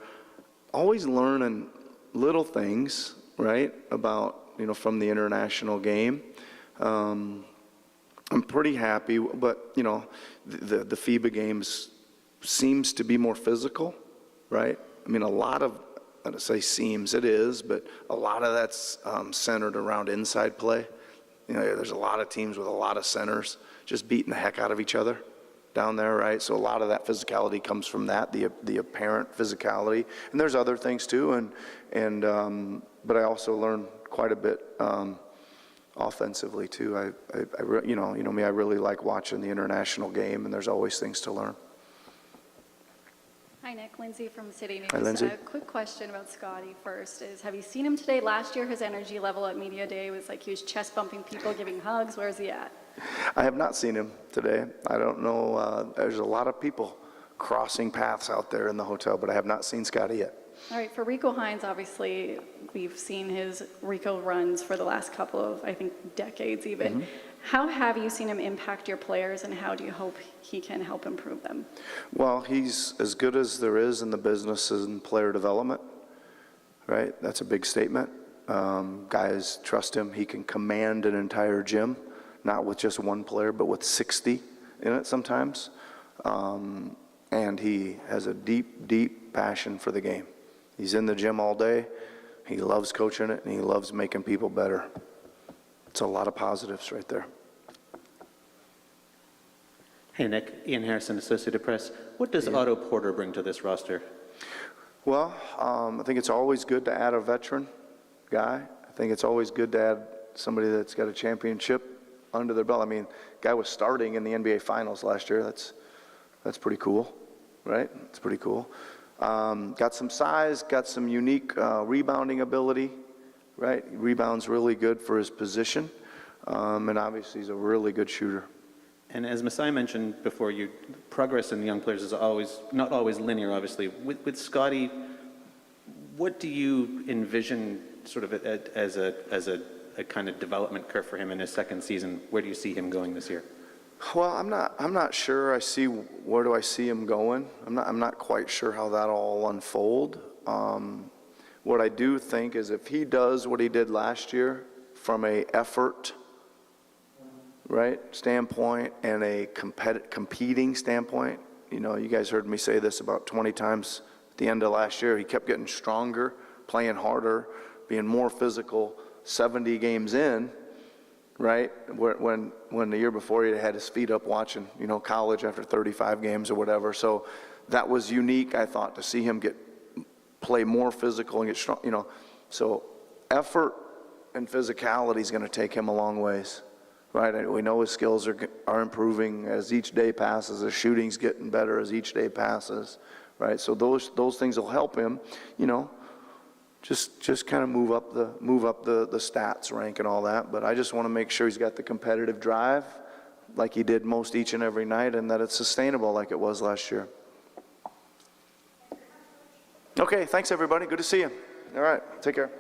Always learning little things, right, about, you know, from the international game. I'm pretty happy, but, you know, the FIBA games, seems to be more physical, right? I mean, a lot of, I don't say seems, it is, but a lot of that's centered around inside play. You know, there's a lot of teams with a lot of centers just beating the heck out of each other down there, right? So a lot of that physicality comes from that, the apparent physicality. And there's other things too, but I also learned quite a bit offensively too. You know me, I really like watching the international game, and there's always things to learn. Hi, Nick. Lindsay from City News. Hi, Lindsay. A quick question about Scotty first is, have you seen him today? Last year, his energy level at Media Day was like he was chest bumping people, giving hugs. Where's he at? I have not seen him today. I don't know. There's a lot of people crossing paths out there in the hotel, but I have not seen Scotty yet. All right, for Rico Hines, obviously, we've seen his Rico runs for the last couple of, I think, decades even. Mm-hmm. How have you seen him impact your players, and how do you hope he can help improve them? Well, he's as good as there is in the business in player development, right? That's a big statement. Guys trust him. He can command an entire gym, not with just one player, but with 60 in it sometimes. And he has a deep, deep passion for the game. He's in the gym all day. He loves coaching it, and he loves making people better. It's a lot of positives right there. Hey, Nick. Ian Harrison, Associated Press. What does Otto Porter bring to this roster? Well, I think it's always good to add a veteran guy. I think it's always good to add somebody that's got a championship under their belt. I mean, guy was starting in the NBA Finals last year. That's pretty cool, right? It's pretty cool. Got some size, got some unique rebounding ability, right? He rebounds really good for his position, and obviously he's a really good shooter. And as Masai mentioned before, progress in the young players is not always linear, obviously. With Scotty, what do you envision sort of as a kind of development curve for him in his second season? Where do you see him going this year? Well, I'm not sure. Where do I see him going? I'm not quite sure how that'll all unfold. What I do think is if he does what he did last year from a effort, right, standpoint and a competing standpoint, you know, you guys heard me say this about 20 times at the end of last year. He kept getting stronger, playing harder, being more physical. 70 games in, right? When the year before he had his feet up watching, you know, college after 35 games or whatever. So that was unique, I thought, to see him play more physical and get strong, you know. So effort and physicality is going to take him a long ways, right? We know his skills are improving as each day passes. His shooting's getting better as each day passes, right? So those things will help him, you know, just kind of move up the stats rank and all that. But I just want to make sure he's got the competitive drive like he did most each and every night, and that it's sustainable like it was last year. Okay, thanks everybody. Good to see you. All right, take care.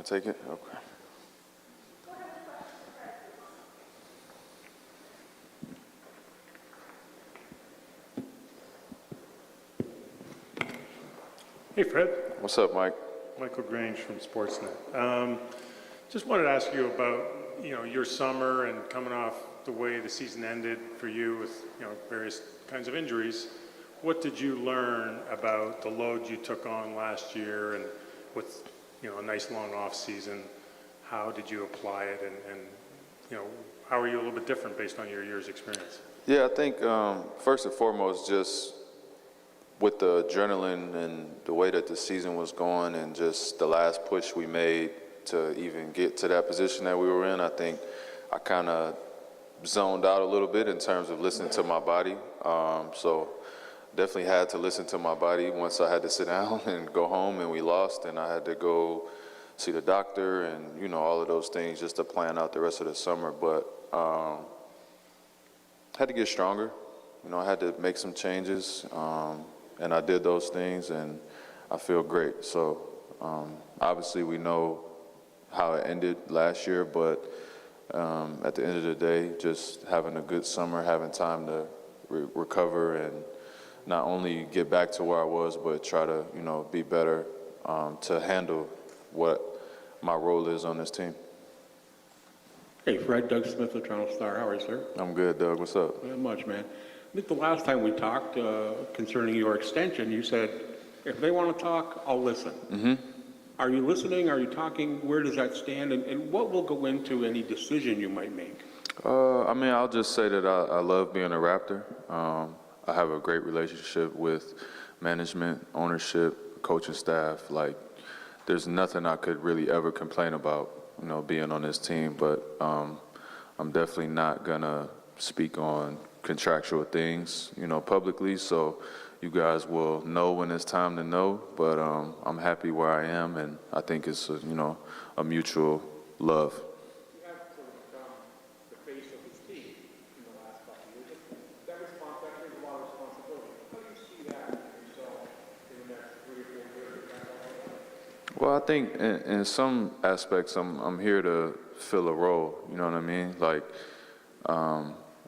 to take it? Okay. Hey, Fred. What's up, Mike? Michael Grange from Sportsnet. Just wanted to ask you about, your summer and coming off the way the season ended for you with, various kinds of injuries. What did you learn about the load you took on last year and with, a nice long off season? How did you apply it and how are you a little bit different based on your year's experience? Yeah, I think first and foremost, just with the adrenaline and the way that the season was going and just the last push we made to even get to that position that we were in, I think I kind of zoned out a little bit in terms of listening to my body. So definitely had to listen to my body once I had to sit down and go home and we lost and I had to go see the doctor and, all of those things just to plan out the rest of the summer. But had to get stronger. I had to make some changes. And I did those things, and I feel great. So obviously we know how it ended last year, but at the end of the day, just having a good summer, having time to recover and not only get back to where I was, but try to, be better to handle what my role is on this team. Hey, Fred, Doug Smith, the Toronto Star. How are you, sir? I'm good, Doug. What's up? Not much, man. I think the last time we talked concerning your extension, you said, if they want to talk, I'll listen. Mm-hmm. Are you listening? Are you talking? Where does that stand? And what will go into any decision you might make? I'll just say that I love being a Raptor. I have a great relationship with management, ownership, coaching staff. Like, there's nothing I could really ever complain about, being on this team. But I'm definitely not gonna speak on contractual things, publicly. So you guys will know when it's time to know. But I'm happy where I am, and I think it's a mutual love. You have sort of become the face of this team in the last couple of years. That brings a lot of responsibility. How do you see that yourself in the next 3 or 4 years? Well, I think in some aspects, I'm here to fill a role. You know what I mean? Like,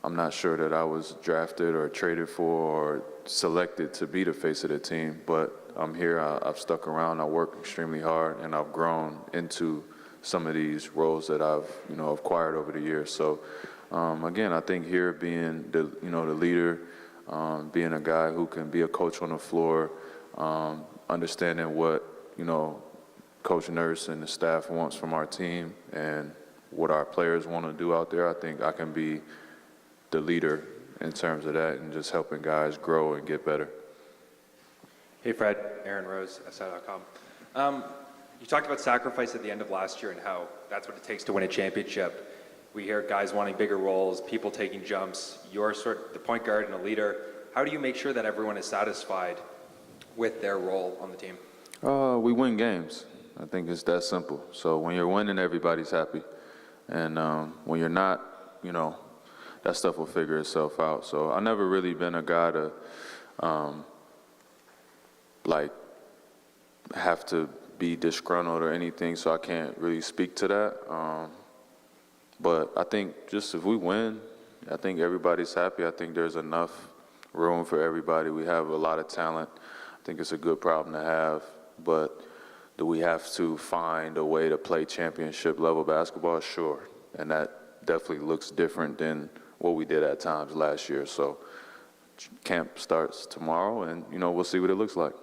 I'm not sure that I was drafted or traded for or selected to be the face of the team, but I'm here. I've stuck around. I work extremely hard, and I've grown into some of these roles that I've acquired over the years. So, again, I think here being the leader, being a guy who can be a coach on the floor, understanding what Coach Nurse and the staff wants from our team and what our players want to do out there. I think I can be the leader in terms of that and just helping guys grow and get better. Hey, Fred. Aaron Rose, SI.com. You talked about sacrifice at the end of last year and how that's what it takes to win a championship. We hear guys wanting bigger roles, people taking jumps. You're the point guard and a leader. How do you make sure that everyone is satisfied with their role on the team? We win games. I think it's that simple. So when you're winning, everybody's happy. And when you're not, that stuff will figure itself out. So I never really been a guy to have to be disgruntled or anything, so I can't really speak to that. But I think just if we win, I think everybody's happy. I think there's enough room for everybody. We have a lot of talent. I think it's a good problem to have. But do we have to find a way to play championship level basketball? Sure. And that definitely looks different than what we did at times last year. So camp starts tomorrow, and we'll see what it looks like.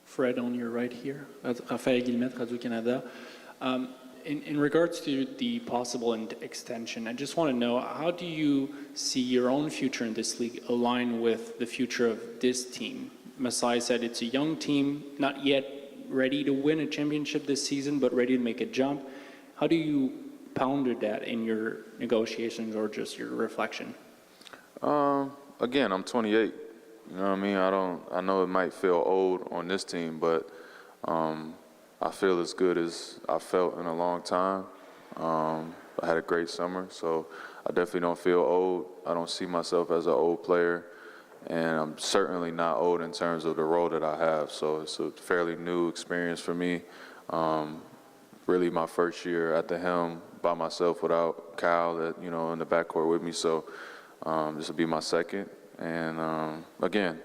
Fred, on your right here, Raphaël Guillemette, Radio-Canada. In regards to the possible extension, I just want to know, how do you see your own future in this league align with the future of this team? Masai said it's a young team, not yet ready to win a championship this season, but ready to make a jump. How do you ponder that in your negotiations or just your reflection? Again, I'm 28. You know what I mean? I know it might feel old on this team, but I feel as good as I felt in a long time. I had a great summer, so I definitely don't feel old. I don't see myself as an old player. and I'm certainly not old in terms of the role that I have. So it's a fairly new experience for me. Really my first year at the helm by myself without Kyle, that, you know, in the backcourt with me. So this will be my second. And again,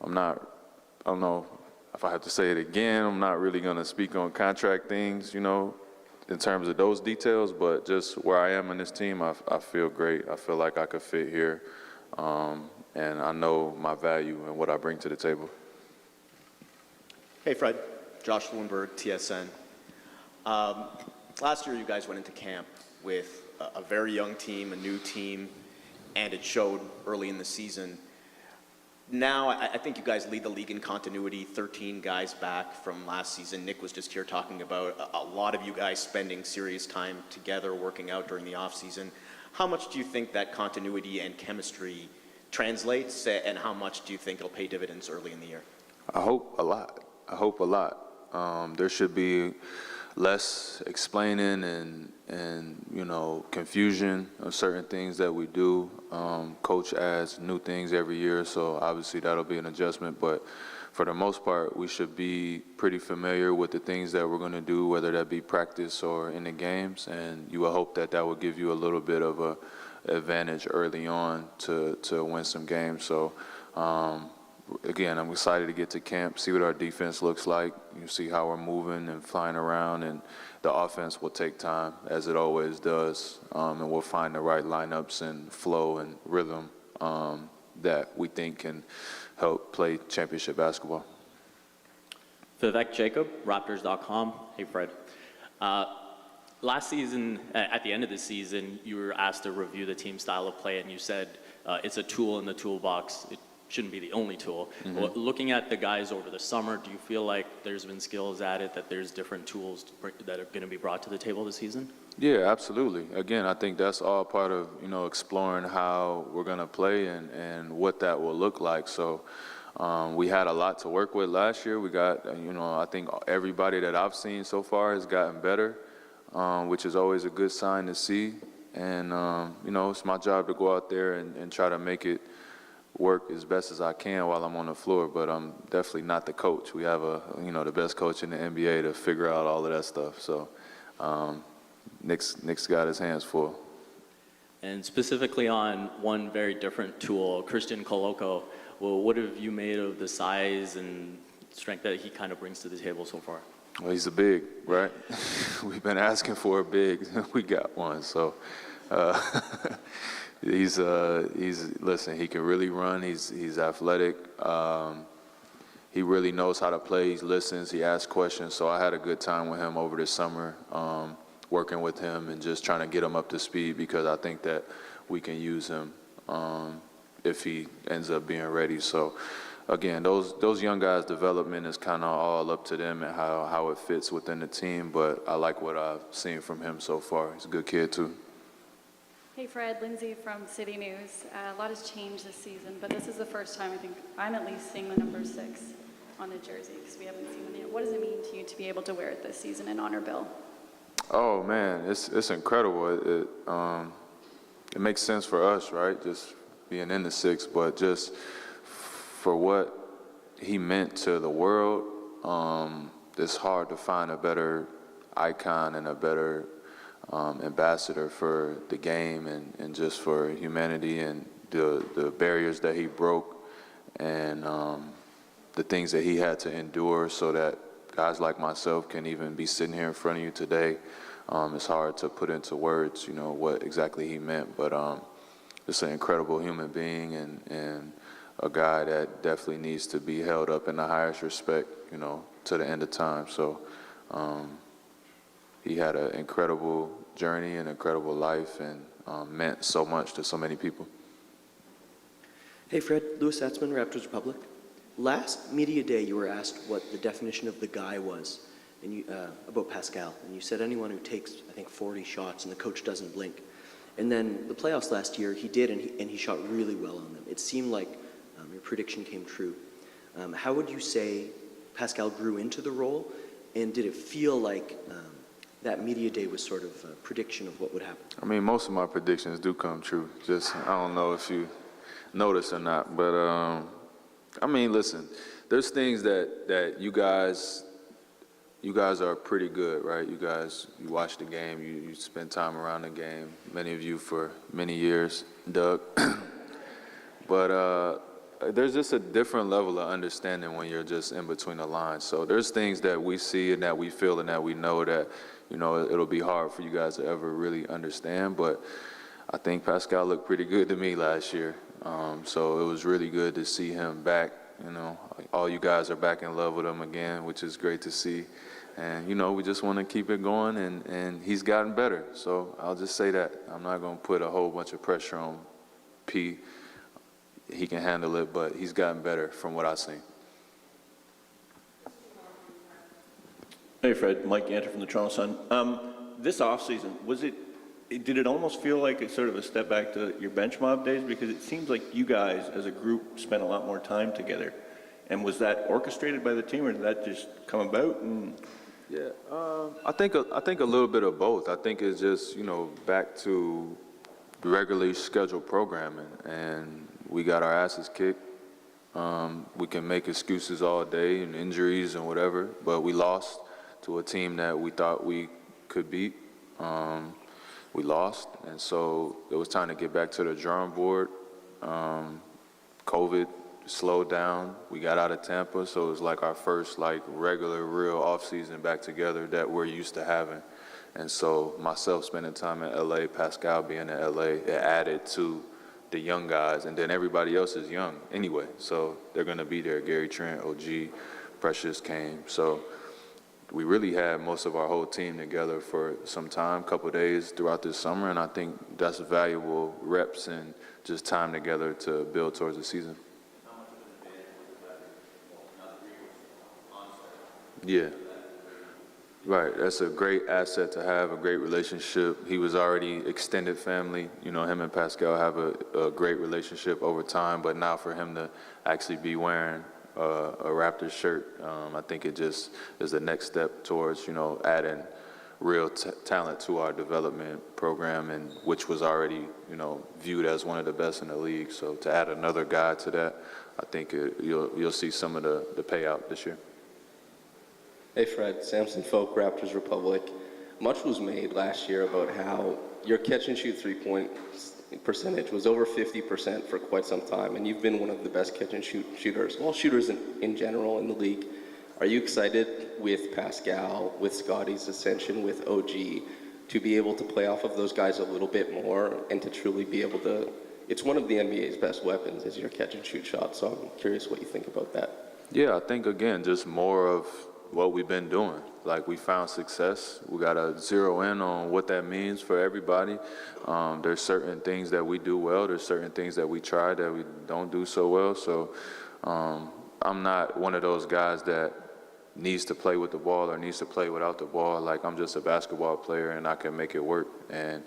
I don't know if I have to say it again, I'm not really going to speak on contract things, you know, in terms of those details, but just where I am in this team, I feel great. I feel like I could fit here, and I know my value and what I bring to the table. Hey, Fred. Josh Lindbergh, TSN. Last year, you guys went into camp with a very young team, a new team, and it showed early in the season. Now, I think you guys lead the league in continuity, 13 guys back from last season. Nick was just here talking about a lot of you guys spending serious time together, working out during the offseason. How much do you think that continuity and chemistry translates, and how much do you think it'll pay dividends early in the year? I hope a lot. I hope a lot. There should be less explaining and you know, confusion of certain things that we do. Coach adds new things every year, so obviously that'll be an adjustment. But for the most part, we should be pretty familiar with the things that we're going to do, whether that be practice or in the games. And you will hope that that will give you a little bit of a advantage early on to win some games. So again, I'm excited to get to camp, see what our defense looks like. You see how we're moving and flying around, and the offense will take time, as it always does, and we'll find the right lineups and flow and rhythm that we think can help play championship basketball. Vivek Jacob, Raptors.com. Hey, Fred. Last season, at the end of the season, you were asked to review the team style of play, and you said it's a tool in the toolbox. It shouldn't be the only tool. Mm-hmm. Well, looking at the guys over the summer, do you feel like there's been skills added, that there's different tools that are going to be brought to the table this season? Yeah, absolutely. Again, I think that's all part of, you know, exploring how we're going to play and what that will look like. So we had a lot to work with last year. We got, you know, I think everybody that I've seen so far has gotten better, which is always a good sign to see. And, you know, it's my job to go out there and try to make it work as best as I can while I'm on the floor, but I'm definitely not the coach. We have you know, the best coach in the NBA to figure out all of that stuff. So Nick's got his hands full. And specifically on one very different tool, Christian Koloko, well, what have you made of the size and strength that he kind of brings to the table so far? Well, he's a big, right? We've been asking for a big. We got one. So he's listen, he can really run. He's athletic. He really knows how to play. He listens. He asks questions. So I had a good time with him over this summer, working with him and just trying to get him up to speed, because I think that we can use him if he ends up being ready. So again, those young guys' development is kind of all up to them and how it fits within the team. But I like what I've seen from him so far. He's a good kid too. Hey Fred, Lindsay from City News. A lot has changed this season, but this is the first time I think I'm at least seeing the number 6 on the jersey, because we haven't seen them yet. What does it mean to you to be able to wear it this season and honor Bill? Oh man, it's incredible. It makes sense for us, right? Just being in the 6, but just for what he meant to the world, it's hard to find a better icon and a better ambassador for the game and just for humanity, and the barriers that he broke, and the things that he had to endure so that guys like myself can even be sitting here in front of you today. It's hard to put into words, you know, what exactly he meant, but just an incredible human being and a guy that definitely needs to be held up in the highest respect, you know, to the end of time. So he had an incredible journey, an incredible life, and meant so much to so many people. Hey Fred, Louis Atzman, Raptors Republic. Last media day, you were asked what the definition of the guy was, and you, about Pascal, and you said anyone who takes, I think, 40 shots and the coach doesn't blink. And then the playoffs last year, he did, and he shot really well on them. It seemed like your prediction came true. How would you say Pascal grew into the role, and did it feel like that media day was sort of a prediction of what would happen? I mean, most of my predictions do come true. Just, I don't know if you notice or not. But I mean, listen, there's things that you guys are pretty good, right? You watch the game, you spend time around the game. Many of you for many years, Doug. But there's just a different level of understanding when you're just in between the lines. So there's things that we see and that we feel and that we know that, it'll be hard for you guys to ever really understand. But I think Pascal looked pretty good to me last year. So it was really good to see him back. All you guys are back in love with him again, which is great to see. And, we just want to keep it going, and he's gotten better. So I'll just say that. I'm not going to put a whole bunch of pressure on P. He can handle it, but he's gotten better from what I've seen. Hey, Fred. Mike Ganter from the Toronto Sun. This offseason, did it almost feel like it's sort of a step back to your bench mob days? Because it seems like you guys, as a group, spent a lot more time together. And was that orchestrated by the team, or did that just come about? Yeah, I think a little bit of both. I think it's just, back to regularly scheduled programming, and we got our asses kicked. We can make excuses all day and injuries and whatever, but we lost to a team that we thought we could beat. We lost, and so it was time to get back to the drawing board. COVID slowed down. We got out of Tampa, so it was like our first regular, real off-season back together that we're used to having. And so myself spending time in LA, Pascal being in LA, it added to the young guys, and then everybody else is young anyway, so they're going to be there. Gary Trent, OG, Precious came. So we really had most of our whole team together for some time, couple days throughout this summer, and I think that's valuable reps and just time together to build towards the season. Yeah. Right, that's a great asset to have, a great relationship. He was already extended family. Him and Pascal have a great relationship over time, but now for him to actually be wearing a Raptors shirt, I think it just is the next step towards, adding real talent to our development program, and which was already, viewed as one of the best in the league. So to add another guy to that, I think you'll see some of the payout this year. Hey Fred, Samson Folk, Raptors Republic. Much was made last year about how your catch and shoot three-point percentage was over 50% for quite some time, and you've been one of the best catch and shoot shooters in general in the league. Are you excited with Pascal, with Scotty's ascension, with OG, to be able to play off of those guys a little bit more and to truly be able to, it's one of the NBA's best weapons is your catch and shoot shot, so I'm curious what you think about that. Yeah, I think, again, just more of what we've been doing. We found success. We got to zero in on what that means for everybody. There's certain things that we do well. There's certain things that we try that we don't do so well. So I'm not one of those guys that needs to play with the ball or needs to play without the ball. I'm just a basketball player and I can make it work. And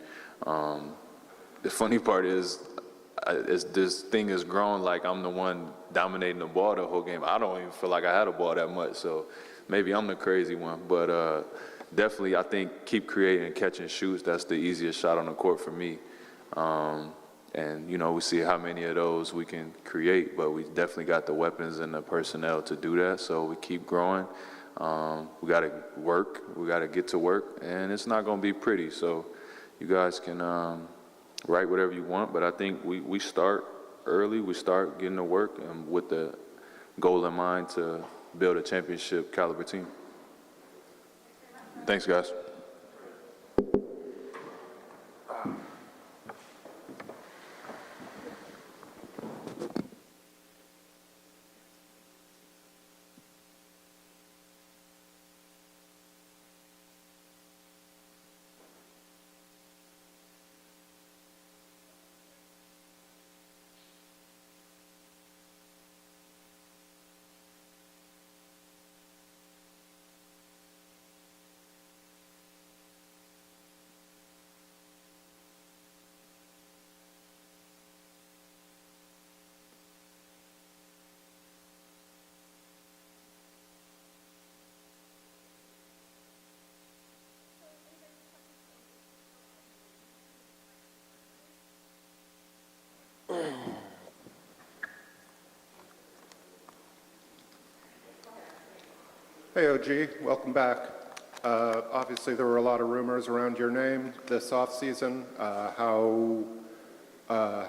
the funny part is this thing has grown I'm the one dominating the ball the whole game. I don't even feel like I had a ball that much. So maybe I'm the crazy one, but definitely I think keep creating and catching shoots. That's the easiest shot on the court for me. And, we see how many of those we can create, but we definitely got the weapons and the personnel to do that. So we keep growing. We got to work. We got to get to work, and it's not going to be pretty. So you guys can write whatever you want, but I think we start early. We start getting to work and with the goal in mind to build a championship caliber team. Thanks, guys. Hey, OG, welcome back. Obviously, there were a lot of rumors around your name this offseason. How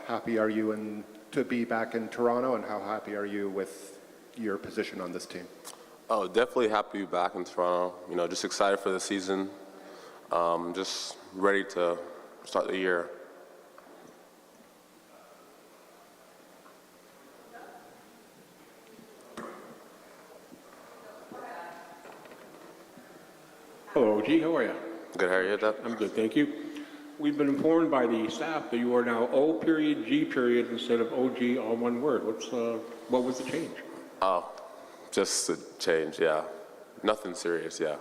happy are you to be back in Toronto, and how happy are you with your position on this team? Oh, definitely happy to be back in Toronto. You know, just excited for the season. Just ready to start the year. Hello, OG. How are you? Good, how are you, Deb? I'm good, thank you. We've been informed by the staff that you are now O period G period instead of OG, all one word. What was the change? Oh, just a change, yeah. Nothing serious, yeah.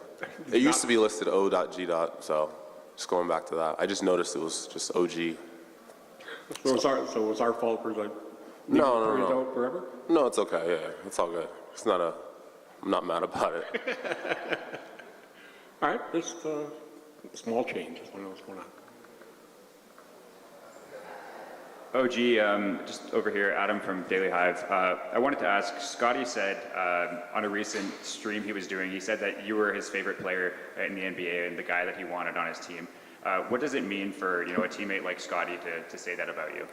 It used to be listed O.G. So just going back to that. I just noticed it was just OG. So it's our fault for like No, periods out forever? No, it's okay, yeah. It's all good. I'm not mad about it. All right, just a small change. Just want to know what's going on. OG, just over here, Adam from Daily Hive. I wanted to ask, Scotty said on a recent stream he was doing, he said that you were his favorite player in the NBA and the guy that he wanted on his team. What does it mean for, a teammate like Scotty to say that about you?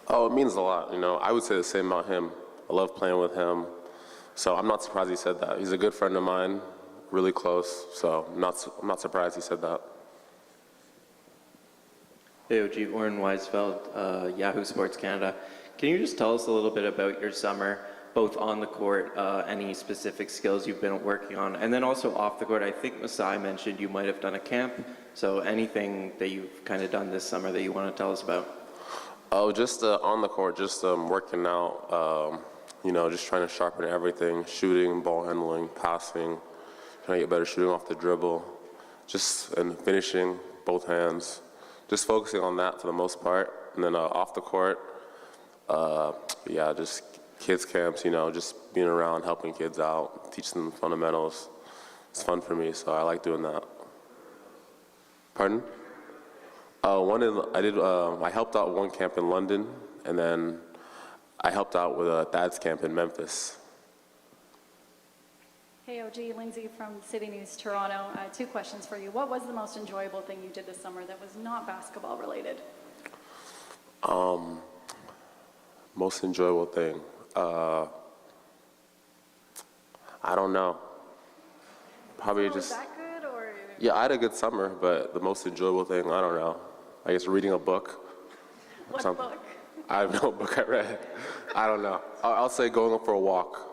Oh, it means a lot, I would say the same about him. I love playing with him. So I'm not surprised he said that. He's a good friend of mine, really close, so I'm not surprised he said that. Hey, OG, Oren Weisfeld, Yahoo Sports Canada. Can you just tell us a little bit about your summer, both on the court, any specific skills you've been working on, and then also off the court? I think Masai mentioned you might have done a camp, so anything that you've kind of done this summer that you want to tell us about? Oh, just on the court, just working out, just trying to sharpen everything, shooting, ball handling, passing, trying to get better shooting off the dribble, and finishing, both hands. Just focusing on that for the most part. And then off the court, just kids camps, just being around, helping kids out, teaching them fundamentals. It's fun for me, so I like doing that. Pardon? I helped out one camp in London, and then I helped out with a Thad's camp in Memphis. Hey, OG, Lindsay from City News Toronto. 2 questions for you. What was the most enjoyable thing you did this summer that was not basketball related? Most enjoyable thing. I don't know. Probably Was just. that good or? Yeah, I had a good summer, but the most enjoyable thing, I don't know. I guess reading a book. What Something. book? I have no book I read. I don't know. I'll say going up for a walk.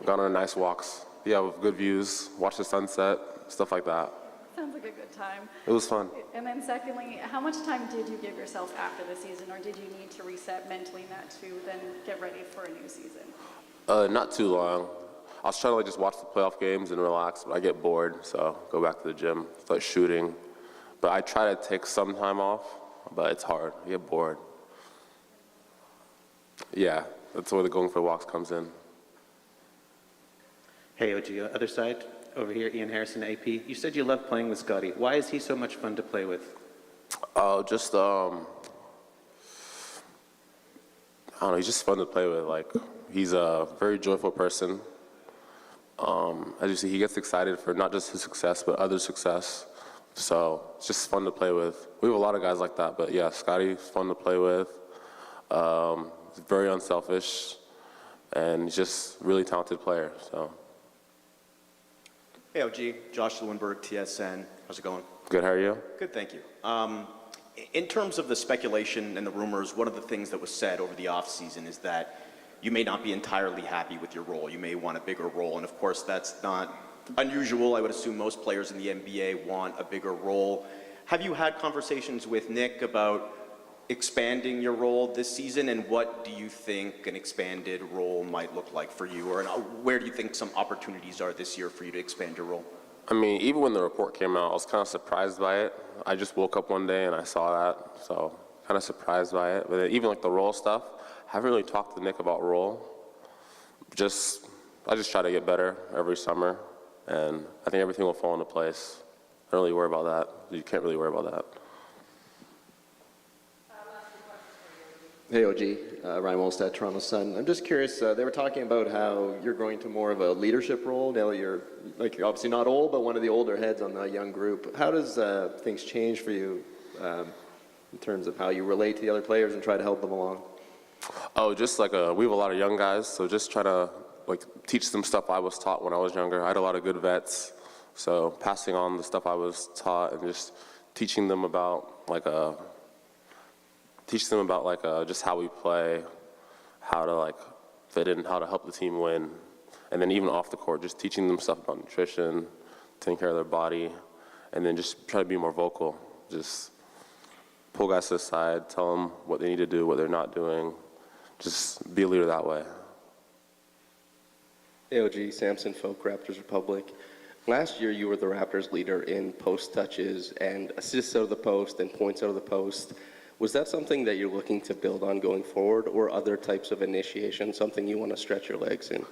Gone on nice walks. Yeah, with good views, watch the sunset, stuff like that. Sounds like a good time. It was fun. And then secondly, how much time did you give yourself after the season, or did you need to reset mentally not to then get ready for a new season? Not too long. I was trying to just watch the playoff games and relax, but I get bored, so go back to the gym, start shooting. But I try to take some time off, but it's hard. I get bored. Yeah, that's where the going for walks comes in. Hey, OG, other side, over here, Ian Harrison, AP. You said you love playing with Scotty. Why is he so much fun to play with? Oh, I don't know, he's just fun to play with. He's a very joyful person. As you see, he gets excited for not just his success, but others' success. So it's just fun to play with. We have a lot of guys like that, but yeah, Scotty's fun to play with. He's very unselfish, and he's just a really talented player, so. Hey, OG, Josh Lewinberg, TSN. How's it going? Good, how are you? Good, thank you. In terms of the speculation and the rumors, one of the things that was said over the offseason is that you may not be entirely happy with your role. You may want a bigger role, and of course, that's not unusual. I would assume most players in the NBA want a bigger role. Have you had conversations with Nick about expanding your role this season, and what do you think an expanded role might look like for you, or where do you think some opportunities are this year for you to expand your role? I mean, even when the report came out, I was kind of surprised by it. I just woke up one day and I saw that, so kind of surprised by it. But then even the role stuff, I haven't really talked to Nick about role. I just try to get better every summer, and I think everything will fall into place. I don't really worry about that. You can't really worry about that. Hey, OG. Ryan Wolstad, Toronto Sun. I'm just curious, they were talking about how you're going to more of a leadership role now that you're obviously not old, but one of the older heads on the young group. How does things change for you in terms of how you relate to the other players and try to help them along? Oh, just we have a lot of young guys, so just try to teach them stuff I was taught when I was younger. I had a lot of good vets, so passing on the stuff I was taught and just teaching them about just how we play, how to fit in, how to help the team win, and then even off the court, just teaching them stuff about nutrition, taking care of their body, and then just try to be more vocal. Just pull guys to the side, tell them what they need to do, what they're not doing. Just be a leader that way. AOG, Samson Folk, Raptors Republic. Last year, you were the Raptors leader in post touches and assists out of the post and points out of the post. Was that something that you're looking to build on going forward, or other types of initiation, something you want to stretch your legs in?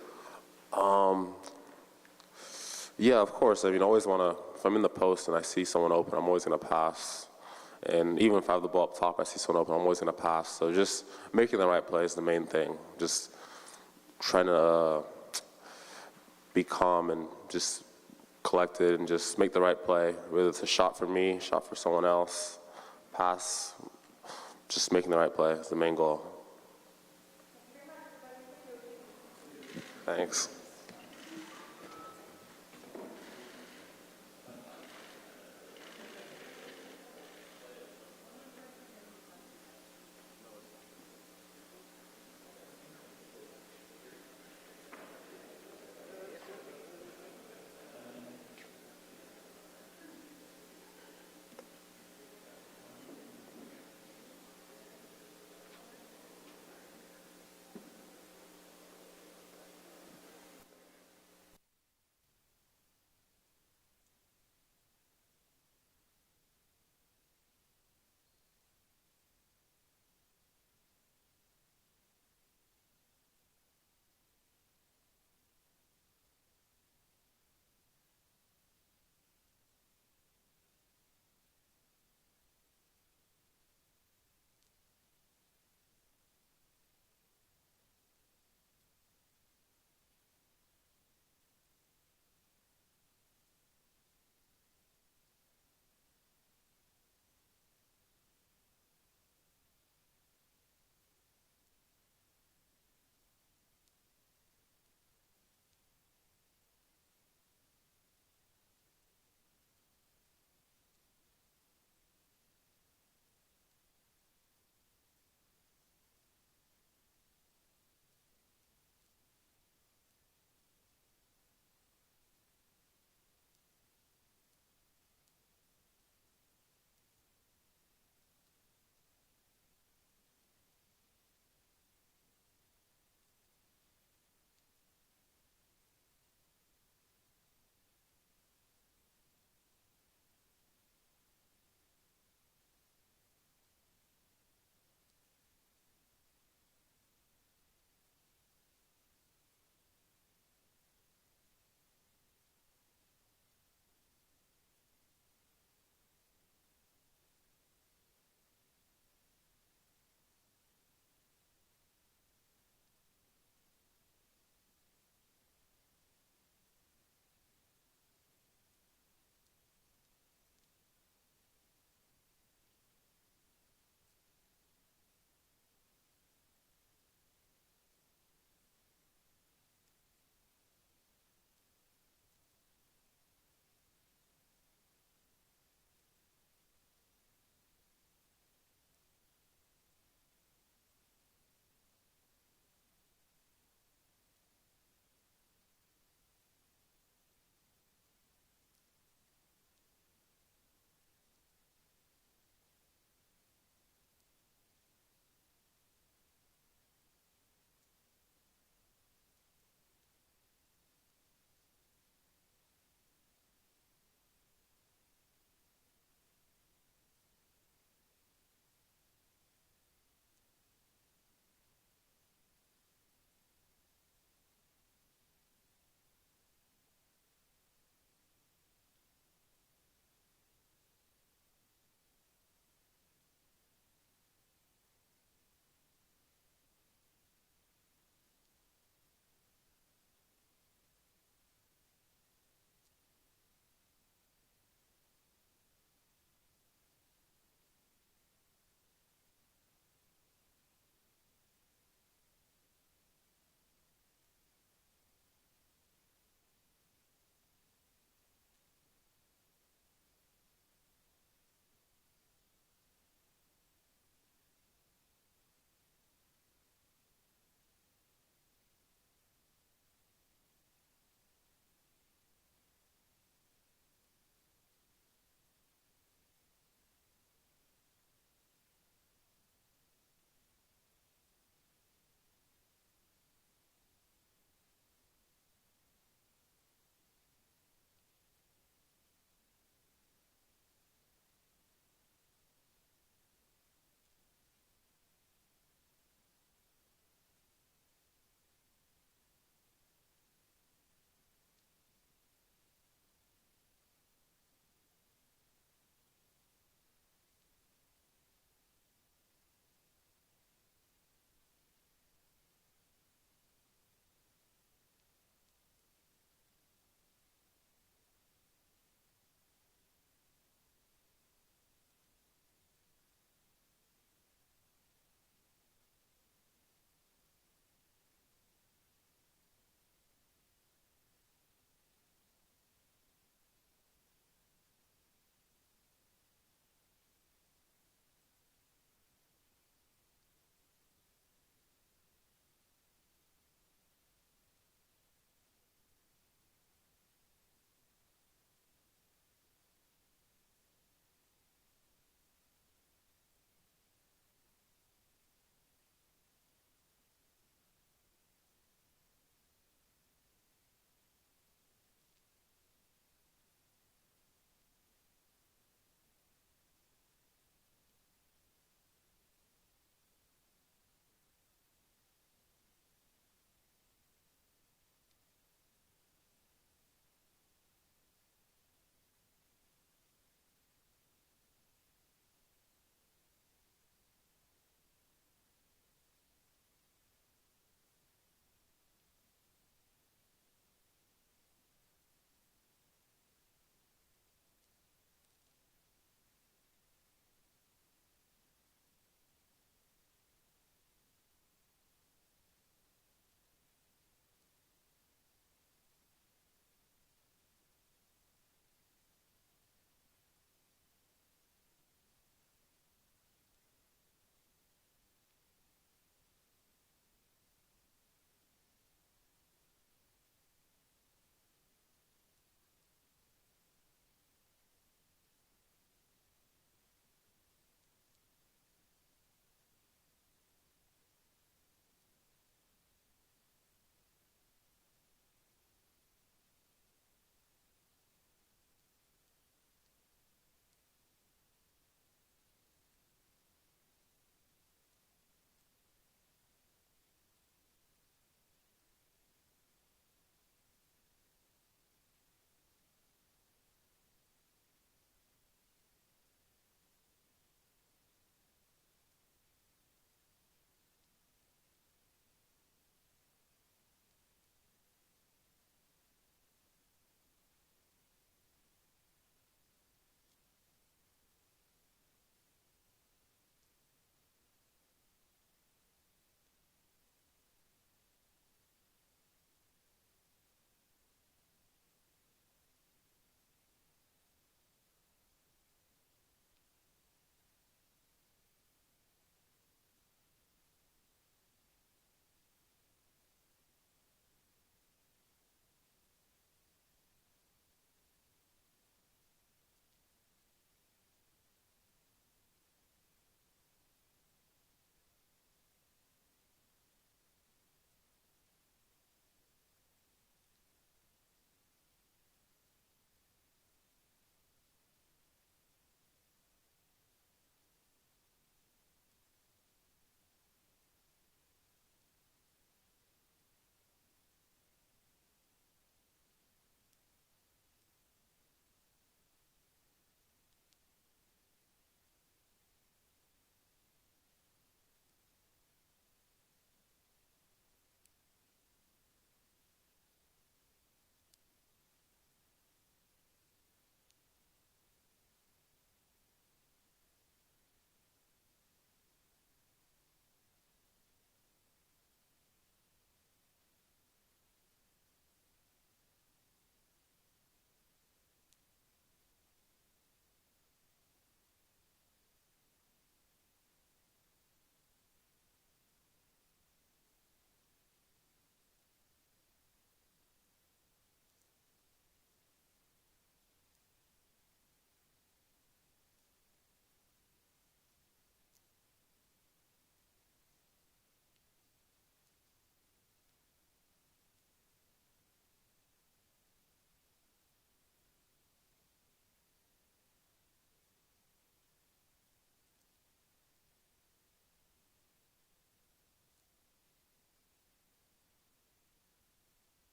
Yeah, of course. I always want to, if I'm in the post and I see someone open, I'm always going to pass. And even if I have the ball up top, I see someone open, I'm always going to pass. So just making the right play is the main thing. Just trying to be calm and just collected and just make the right play, whether it's a shot for me, shot for someone else, pass. Just making the right play is the main goal. Thanks.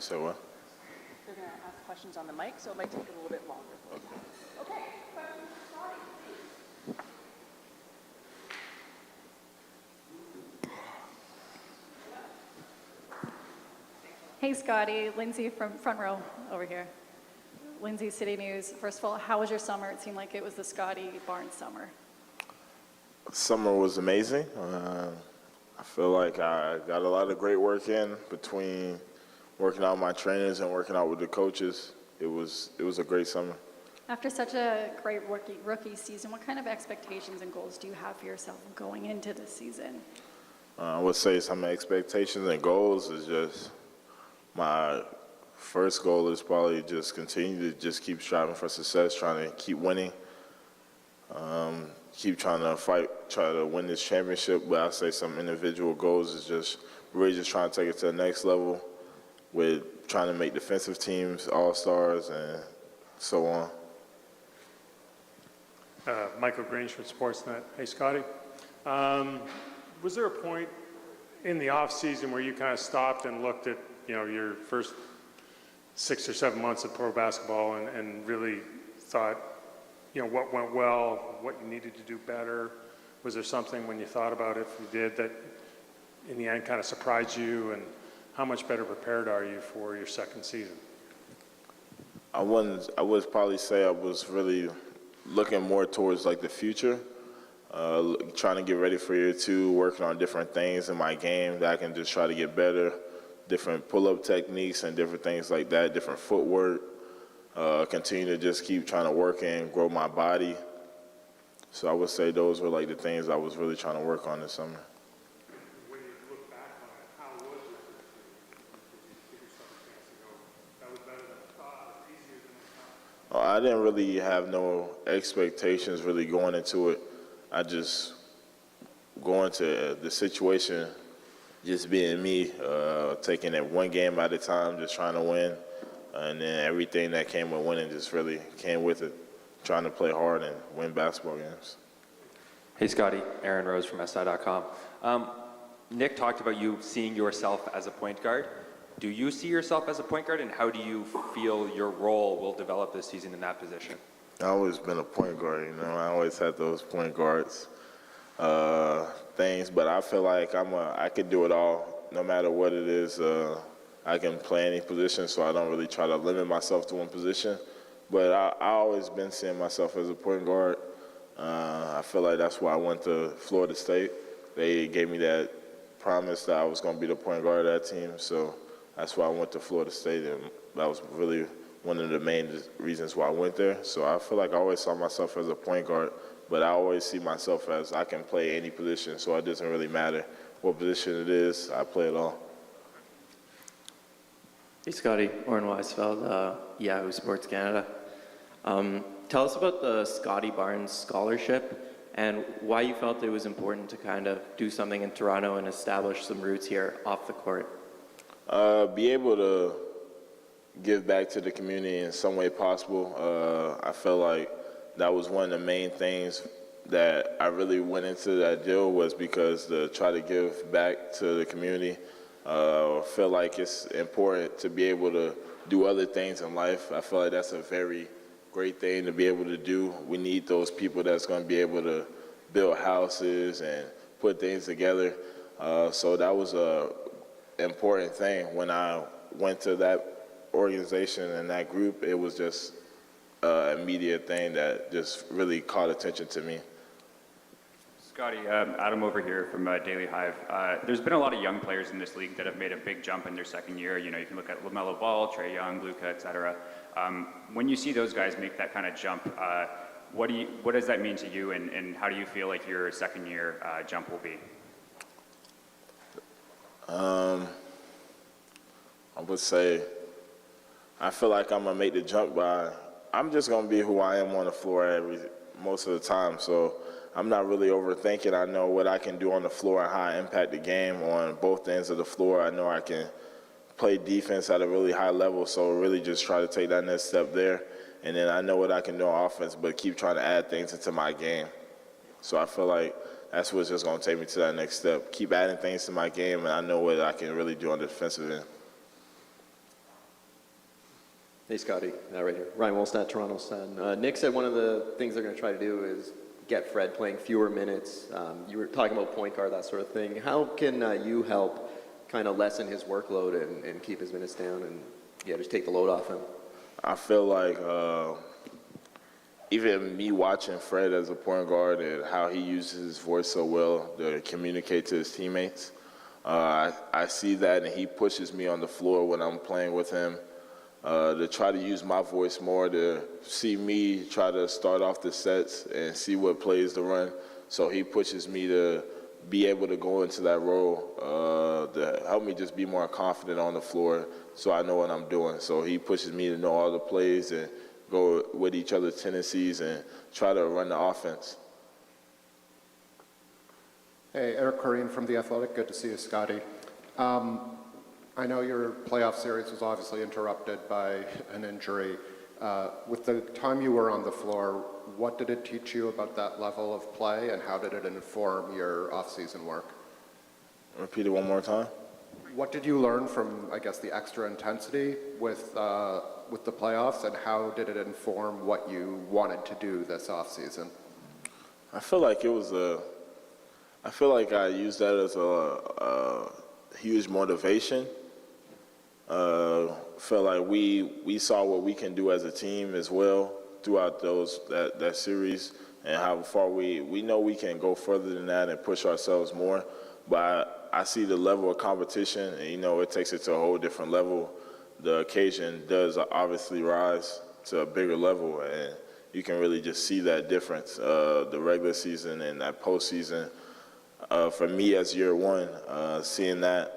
said what? They're going to ask questions on the mic, so it might take a little bit longer. Okay. Hey, Scotty. Lindsay from front row over here. Lindsay, City News. First of all, how was your summer? It seemed like it was the Scotty Barnes summer. Summer was amazing. I feel like I got a lot of great work in between working out with my trainers and working out with the coaches. It was a great summer. After such a great rookie season, what kind of expectations and goals do you have for yourself going into this season? I would say some expectations and goals is just my first goal is probably just continue to just keep striving for success, trying to keep winning, keep trying to fight, try to win this championship. But I say some individual goals is just really just trying to take it to the next level with trying to make defensive teams all-stars and so on. Michael Grange from Sportsnet. Hey, Scotty. Was there a point in the off season where you kind of stopped and looked at, your first 6 or 7 months of pro basketball and really thought, what went well, what you needed to do better? Was there something when you thought about it, if you did, that in the end kind of surprised you, and how much better prepared are you for your second season? I would probably say I was really looking more towards like the future, trying to get ready for year 2, working on different things in my game that I can just try to get better, different pull-up techniques and different things like that, different footwork, continue to just keep trying to work and grow my body. So I would say those were like the things I was really trying to work on this summer. When you look back on it, how was it? Give yourself a chance to go, that was better than I thought, easier than I thought. I didn't really have no expectations really going into it. I just going to the situation, just being me, taking it one game at a time, just trying to win. And then everything that came with winning just really came with it, trying to play hard and win basketball games. Hey, Scotty. Aaron Rose from SI.com. Nick talked about you seeing yourself as a point guard. Do you see yourself as a point guard, and how do you feel your role will develop this season in that position? I've always been a point guard, I always had those point guards things, but I feel like I could do it all, no matter what it is. I can play any position, so I don't really try to limit myself to one position. But I always been seeing myself as a point guard. I feel like that's why I went to Florida State. They gave me that promise that I was going to be the point guard of that team, so that's why I went to Florida State, and that was really one of the main reasons why I went there. So I feel like I always saw myself as a point guard, but I always see myself as I can play any position, so it doesn't really matter what position it is. I play it all. Hey, Scotty. Oren Weisfeld, Yahoo Sports Canada. Tell us about the Scotty Barnes Scholarship and why you felt it was important to kind of do something in Toronto and establish some roots here off the court. Be able to give back to the community in some way possible. I feel like that was one of the main things that I really went into that deal, was because to try to give back to the community. I feel like it's important to be able to do other things in life. I feel like that's a very great thing to be able to do. We need those people that's going to be able to build houses and put things together. So that was a important thing. When I went to that organization and that group, it was just an immediate thing that just really caught attention to me. Scotty, Adam over here from Daily Hive. There's been a lot of young players in this league that have made a big jump in their second year. You can look at LaMelo Ball, Trae Young, Luka, et cetera. When you see those guys make that kind of jump, what does that mean to you, and how do you feel like your second year jump will be? I would say I feel like I'm going to make the jump by, I'm just going to be who I am on the floor most of the time. So I'm not really overthinking. I know what I can do on the floor and how I impact the game on both ends of the floor. I know I can play defense at a really high level, so really just try to take that next step there. And then I know what I can do on offense, but keep trying to add things into my game. So I feel like that's what's just going to take me to that next step. Keep adding things to my game, and I know what I can really do on the defensive end. Hey, Scotty, right here. Ryan Wolstad, Toronto Sun. Nick said one of the things they're going to try to do is get Fred playing fewer minutes. You were talking about point guard, that sort of thing. How can you help kind of lessen his workload and keep his minutes down and, yeah, just take the load off him? I feel like even me watching Fred as a point guard and how he uses his voice so well to communicate to his teammates, I see that, and he pushes me on the floor when I'm playing with him to try to use my voice more, to see me try to start off the sets and see what plays to run. So he pushes me to be able to go into that role to help me just be more confident on the floor so I know what I'm doing. So he pushes me to know all the plays and go with each other's tendencies and try to run the offense. Hey, Eric Corrine from The Athletic. Good to see you, Scotty. I know your playoff series was obviously interrupted by an injury. With the time you were on the floor, what did it teach you about that level of play, and how did it inform your off-season work? Repeat it one more time. What did you learn from, I guess, the extra intensity with the playoffs, and how did it inform what you wanted to do this off-season? I feel like I used that as a huge motivation. Felt like we saw what we can do as a team as well throughout that series, and how far we know we can go further than that and push ourselves more. But I see the level of competition, and it takes it to a whole different level. The occasion does obviously rise to a bigger level, and you can really just see that difference, the regular season and that postseason. For me as year one, seeing that,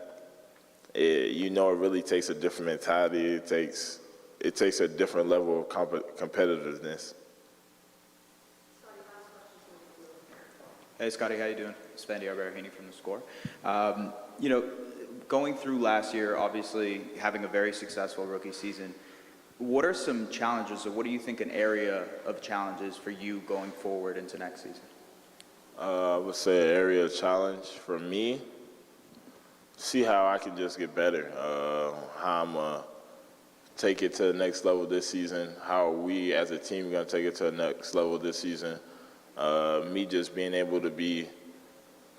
it really takes a different mentality. It takes a different level of competitiveness. Hey, Scotty, how you doing? Sven Diarberahini from The Score. Going through last year, obviously having a very successful rookie season, what are some challenges, or what do you think an area of challenges for you going forward into next season? I would say an area of challenge for me, see how I can just get better, how I'm going to take it to the next level this season, how we as a team are going to take it to the next level this season. Me just being able to be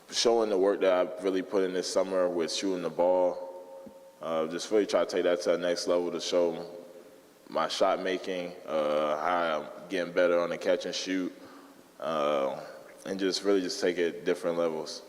showing the work that I've really put in this summer with shooting the ball, just really try to take that to the next level to show my shot making, how I'm getting better on the catch and shoot, and just really just take it different levels.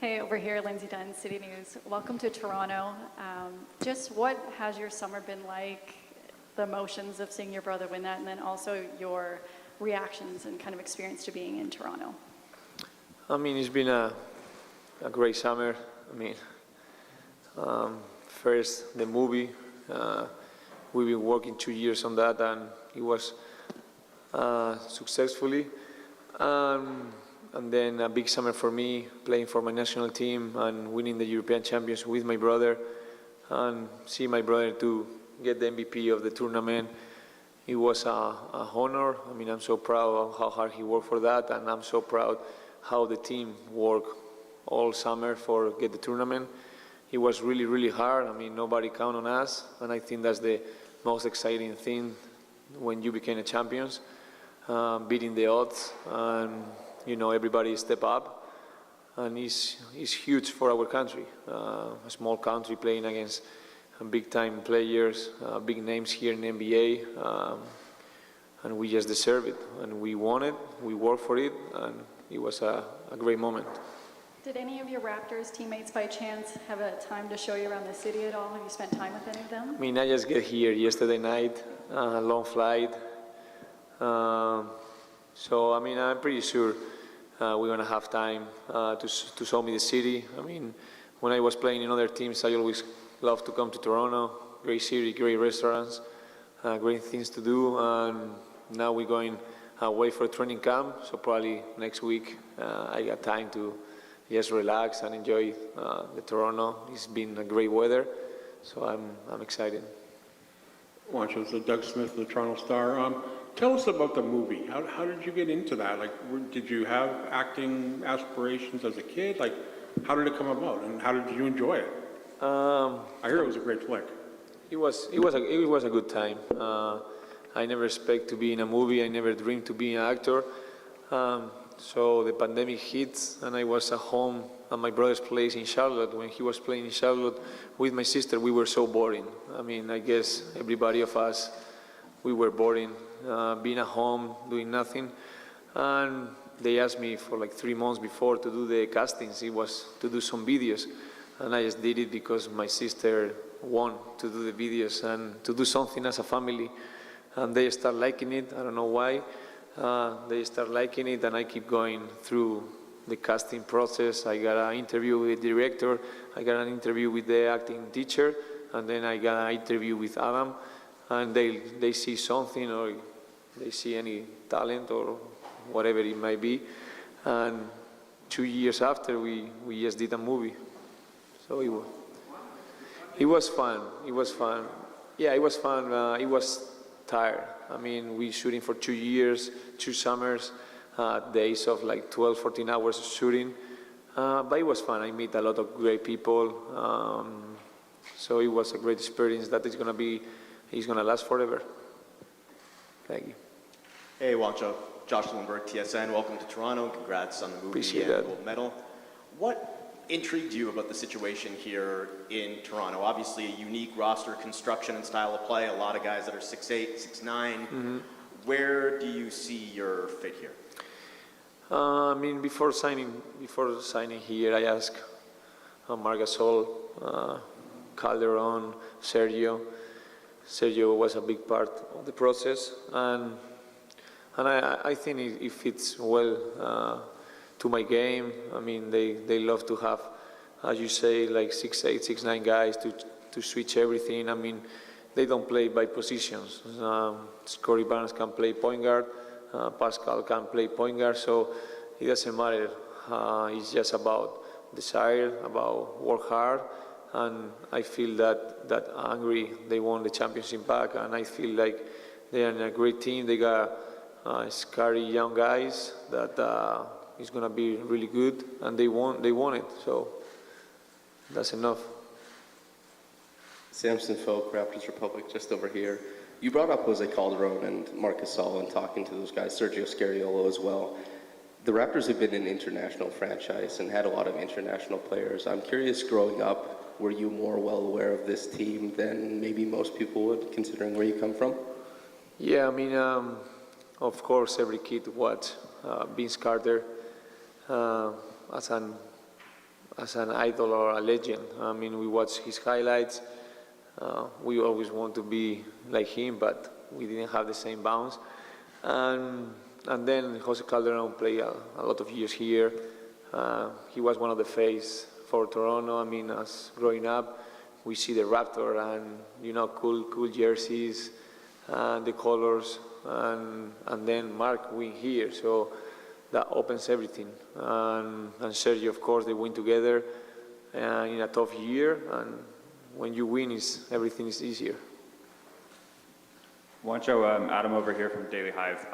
Hey, over here, Lindsay Dunn, City News. Welcome to Toronto. Just what has your summer been like, the emotions of seeing your brother win that, and then also your reactions and kind of experience to being in Toronto? I mean, it's been a great summer. I mean, first, the movie. We've been working 2 years on that, and it was successfully. And then a big summer for me, playing for my national team and winning the European Champions with my brother, and see my brother to get the MVP of the tournament. It was a honor. I mean, I'm so proud of how hard he worked for that, and I'm so proud how the team worked all summer for get the tournament. It was really, really hard. I mean, nobody count on us, and I think that's the most exciting thing when you became a champions, beating the odds, and you know, everybody step up, and it's huge for our country. A small country playing against big-time players, big names here in the NBA, and we just deserve it. And we won it, we worked for it, and it was a great moment. Did any of your Raptors teammates by chance have a time to show you around the city at all? Have you spent time with any of them? I mean, I just get here yesterday night, long flight. So, I mean, I'm pretty sure we're going to have time to show me the city. I mean, when I was playing in other teams, I always loved to come to Toronto. Great city, great restaurants, great things to do. And now we're going away for a training camp, so probably next week I got time to just relax and enjoy the Toronto. It's been a great weather, so I'm excited. Juancho, so Doug Smith of the Toronto Star. Tell us about the movie. How did you get into that? Like, did you have acting aspirations as a kid? Like, how did it come about, and how did you enjoy it? I hear it was a great flick. It was a good time. I never expect to be in a movie. I never dreamed to be an actor. So the pandemic hit, and I was at home at my brother's place in Charlotte. When he was playing in Charlotte with my sister, we were so boring. I mean, I guess everybody of us, we were boring, being at home, doing nothing. And they asked me for like 3 months before to do the castings. It was to do some videos. And I just did it because my sister wanted to do the videos and to do something as a family. And they start liking it. I don't know why. They start liking it, and I keep going through the casting process. I got an interview with the director. I got an interview with the acting teacher. And then I got an interview with Adam. And they see something, or they see any talent or whatever it might be. And 2 years after, we just did a movie. So it was fun. It was fun. Yeah, it was fun. It was tired. I mean, we shooting for 2 years, 2 summers, days of like 12, 14 hours of shooting. But it was fun. I met a lot of great people. So it was a great experience that is going to last forever. Thank you. Hey, Juancho. Josh Lindbergh, TSN. Welcome to Toronto. Congrats on the movie Appreciate and that. gold medal. What intrigued you about the situation here in Toronto? Obviously, a unique roster construction and style of play. A lot of guys that are 6'8", 6'9". Mm-hmm. Where do you see your fit here? I mean, before signing here, I asked Marc Gasol, Calderon, Sergio. Sergio was a big part of the process, and I think it fits well to my game. I mean, they love to have, as you say, like 6'8", 6'9" guys to switch everything. I mean, they don't play by positions. Scottie Barnes can play point guard, Pascal can play point guard, so it doesn't matter. It's just about desire, about work hard, and I feel that angry. They won the championship back, and I feel like they are in a great team. They got scary young guys that is going to be really good, and they won it, so that's enough. Samson Folk, Raptors Republic, just over here. You brought up Jose Calderon and Marc Gasol and talking to those guys, Sergio Scariolo as well. The Raptors have been an international franchise and had a lot of international players. I'm curious, growing up, were you more well aware of this team than maybe most people would, considering where you come from? Yeah, I mean, of course, every kid watched Vince Carter as an as an idol or a legend. I mean, we watch his highlights. We always want to be like him, but we didn't have the same bounce. And then Jose Calderon played a lot of years here. He was one of the face for Toronto. I mean, as growing up, we see the Raptor and, you know, cool jerseys, the colors, and then Mark win here. So that opens everything. And Sergio, of course, they win together in a tough year. And when you win, everything is easier. Wancho, Adam over here from Daily Hive.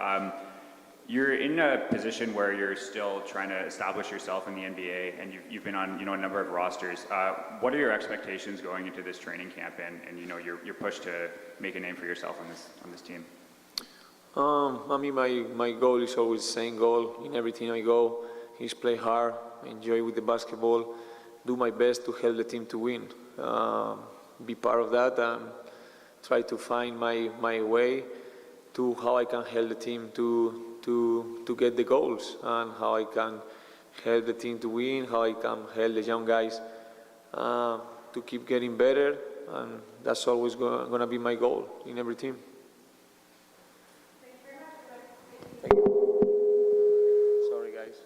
You're in a position where you're still trying to establish yourself in the NBA, and you've been on, you know, a number of rosters. What are your expectations going into this training camp, and you know, your push to make a name for yourself on this team? I mean, my goal is always the same goal in everything I go, is play hard, enjoy with the basketball, do my best to help the team to win. Be part of that and try to find my way to how I can help the team to get the goals, and how I can help the team to win, how I can help the young guys to keep getting better, and that's always going to be my goal in every team. Sorry, guys.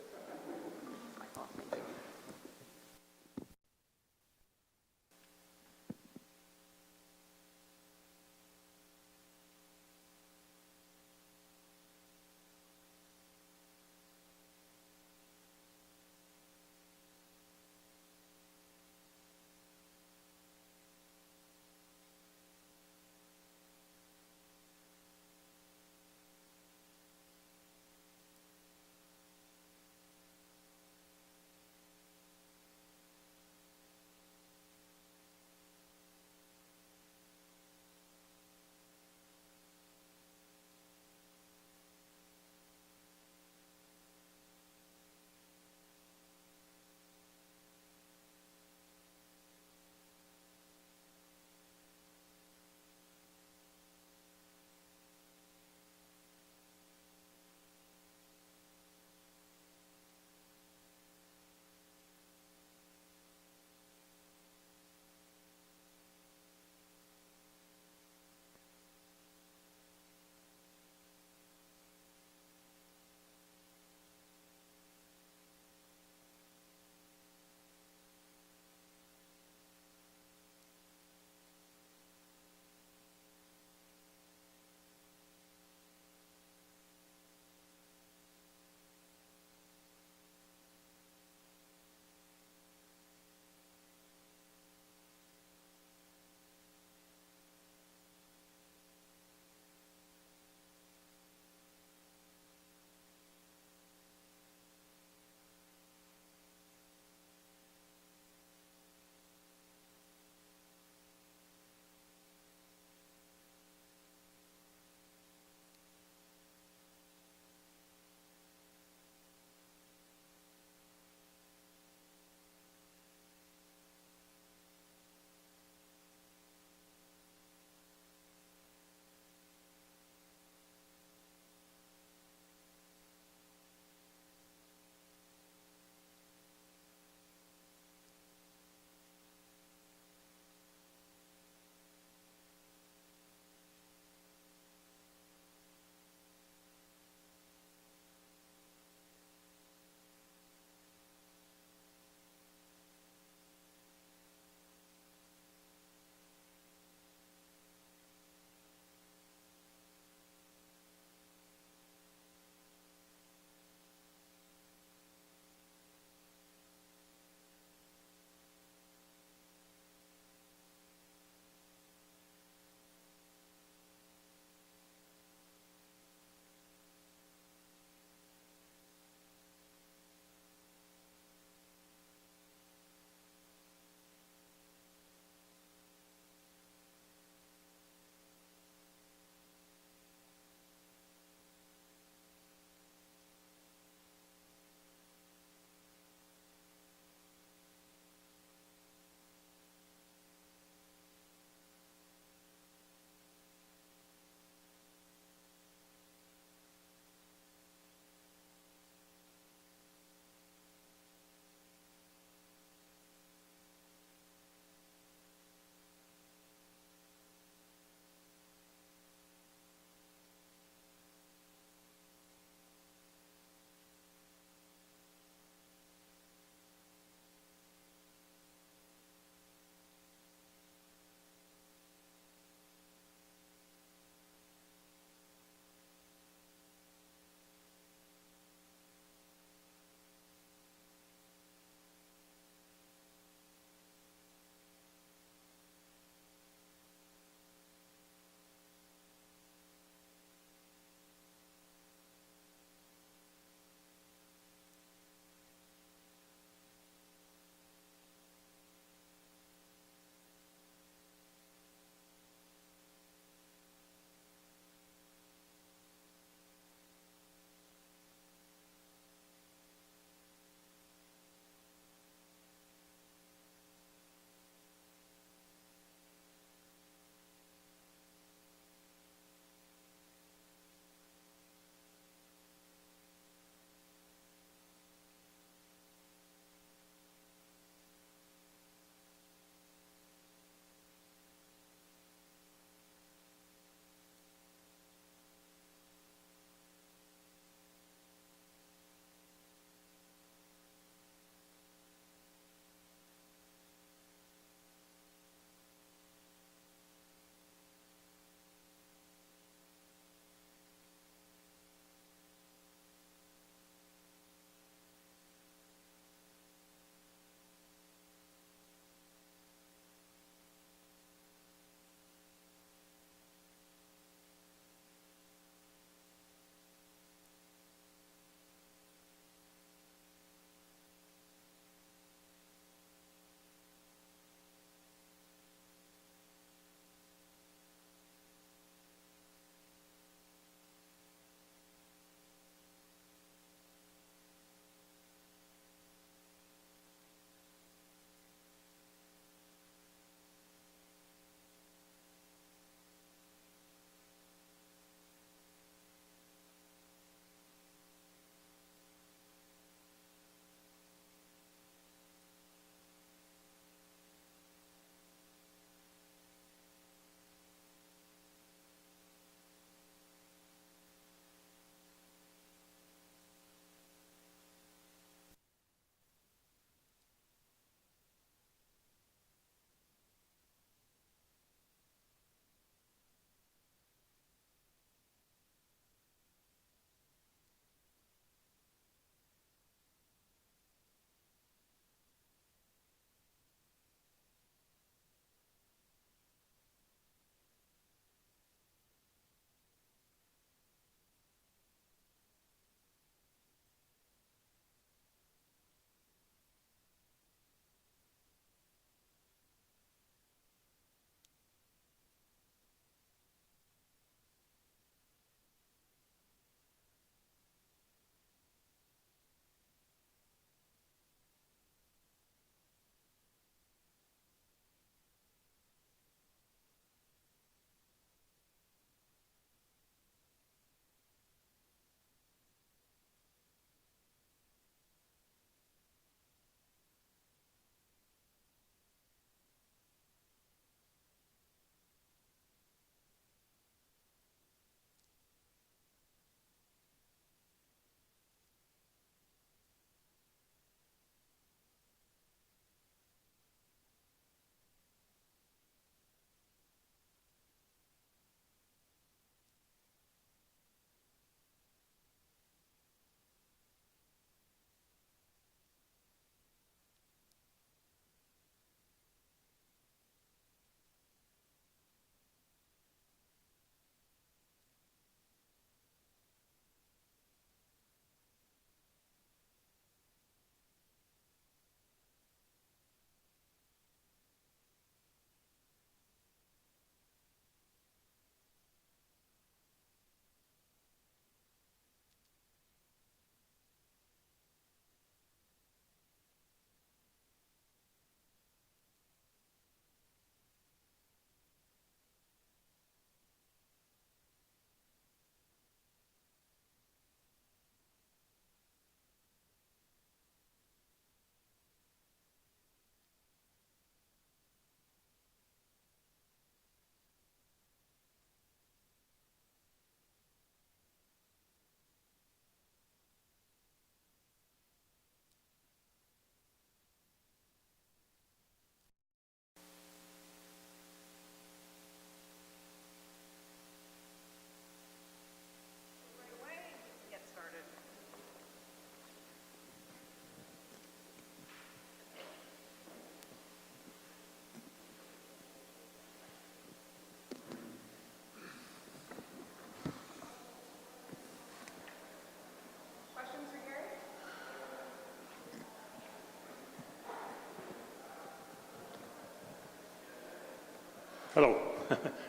Hello.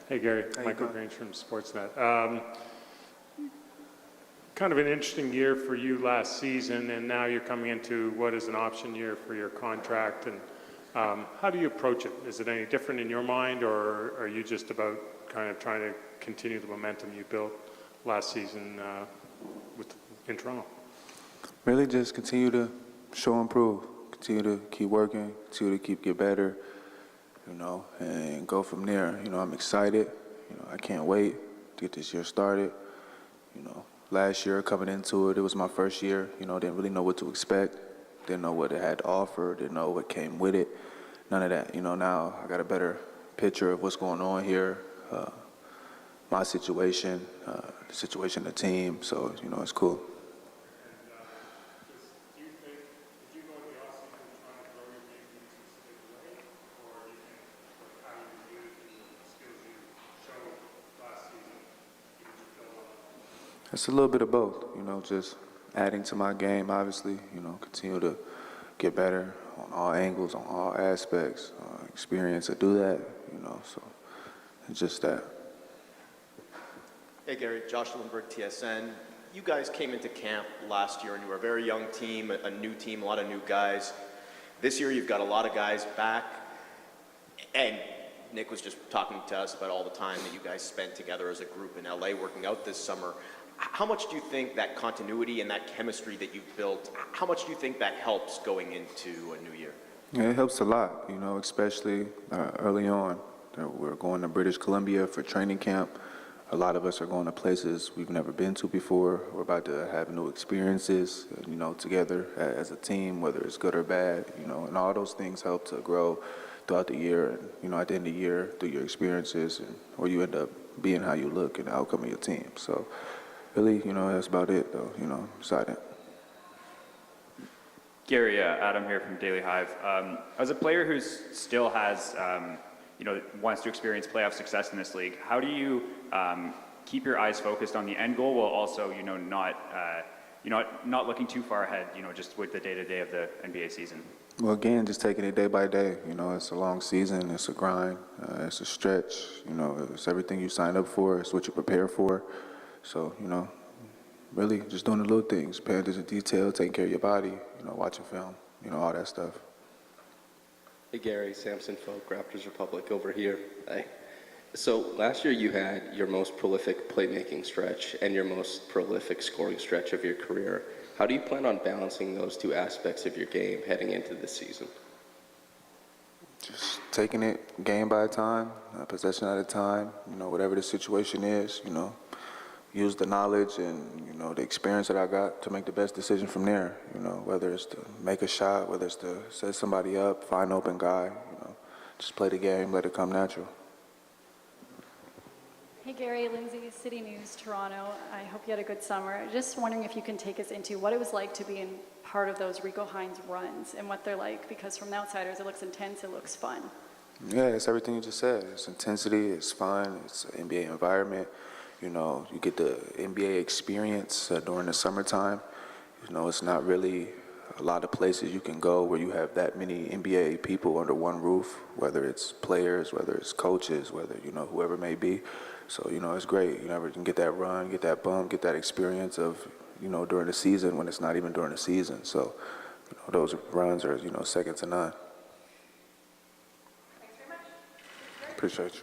Hey, Gary. Michael Grange from Sportsnet. Kind of an interesting year for you last season, and now you're coming into what is an option year for your contract. And how do you approach it? Is it any different in your mind, or are you just about kind of trying to continue the momentum you built last season in Toronto? Really just continue to show and prove, continue to keep working, continue to get better, and go from there. I'm excited. I can't wait to get this year started. Last year coming into it, it was my first year. Didn't really know what to expect, didn't know what it had to offer, didn't know what came with it. None of that. Now I got a better picture of what's going on here, my situation, the situation of the team. So, it's cool. It's a little bit of both, just adding to my game, obviously, continue to get better on all angles, on all aspects, experience to do that, so it's just that. Hey Gary, Josh Lindbergh, TSN. You guys came into camp last year and you were a very young team, a new team, a lot of new guys. This year you've got a lot of guys back, and Nick was just talking to us about all the time that you guys spent together as a group in LA working out this summer. How much do you think that continuity and that chemistry that you've built, how much do you think that helps going into a new year? Yeah, it helps a lot, especially early on. We're going to British Columbia for training camp. A lot of us are going to places we've never been to before. We're about to have new experiences, together as a team, whether it's good or bad, and all those things help to grow throughout the year. And, at the end of the year, through your experiences, or you end up being how you look and the outcome of your team. So really, that's about it, though, excited. Gary, Adam here from Daily Hive. As a player who still has, wants to experience playoff success in this league, how do you keep your eyes focused on the end goal while also, not looking too far ahead, just with the day-to-day of the NBA season? Well, again, just taking it day by day. It's a long season, it's a grind, it's a stretch. It's everything you sign up for, it's what you prepare for. So, really just doing the little things, paying attention to detail, taking care of your body, watching film, all that stuff. Hey Gary, Samson Folk, Raptors Republic over here. Hey. So last year you had your most prolific playmaking stretch and your most prolific scoring stretch of your career. How do you plan on balancing those two aspects of your game heading into this season? Just taking it game by time, possession at a time, whatever the situation is, use the knowledge and, the experience that I got to make the best decision from there, whether it's to make a shot, whether it's to set somebody up, find an open guy, just play the game, let it come natural. Hey Gary, Lindsay, City News, Toronto. I hope you had a good summer. Just wondering if you can take us into what it was like to be in part of those Rico Hines runs and what they're like, because from the outsiders it looks intense, it looks fun. Yeah, it's everything you just said. It's intensity, it's fun, it's an NBA environment. You get the NBA experience during the summertime. It's not really a lot of places you can go where you have that many NBA people under one roof, whether it's players, whether it's coaches, whether, whoever it may be. So, it's great. You never can get that run, get that bump, get that experience of, during the season when it's not even during the season. So, those runs are, second to none. Thanks very much. Appreciate you.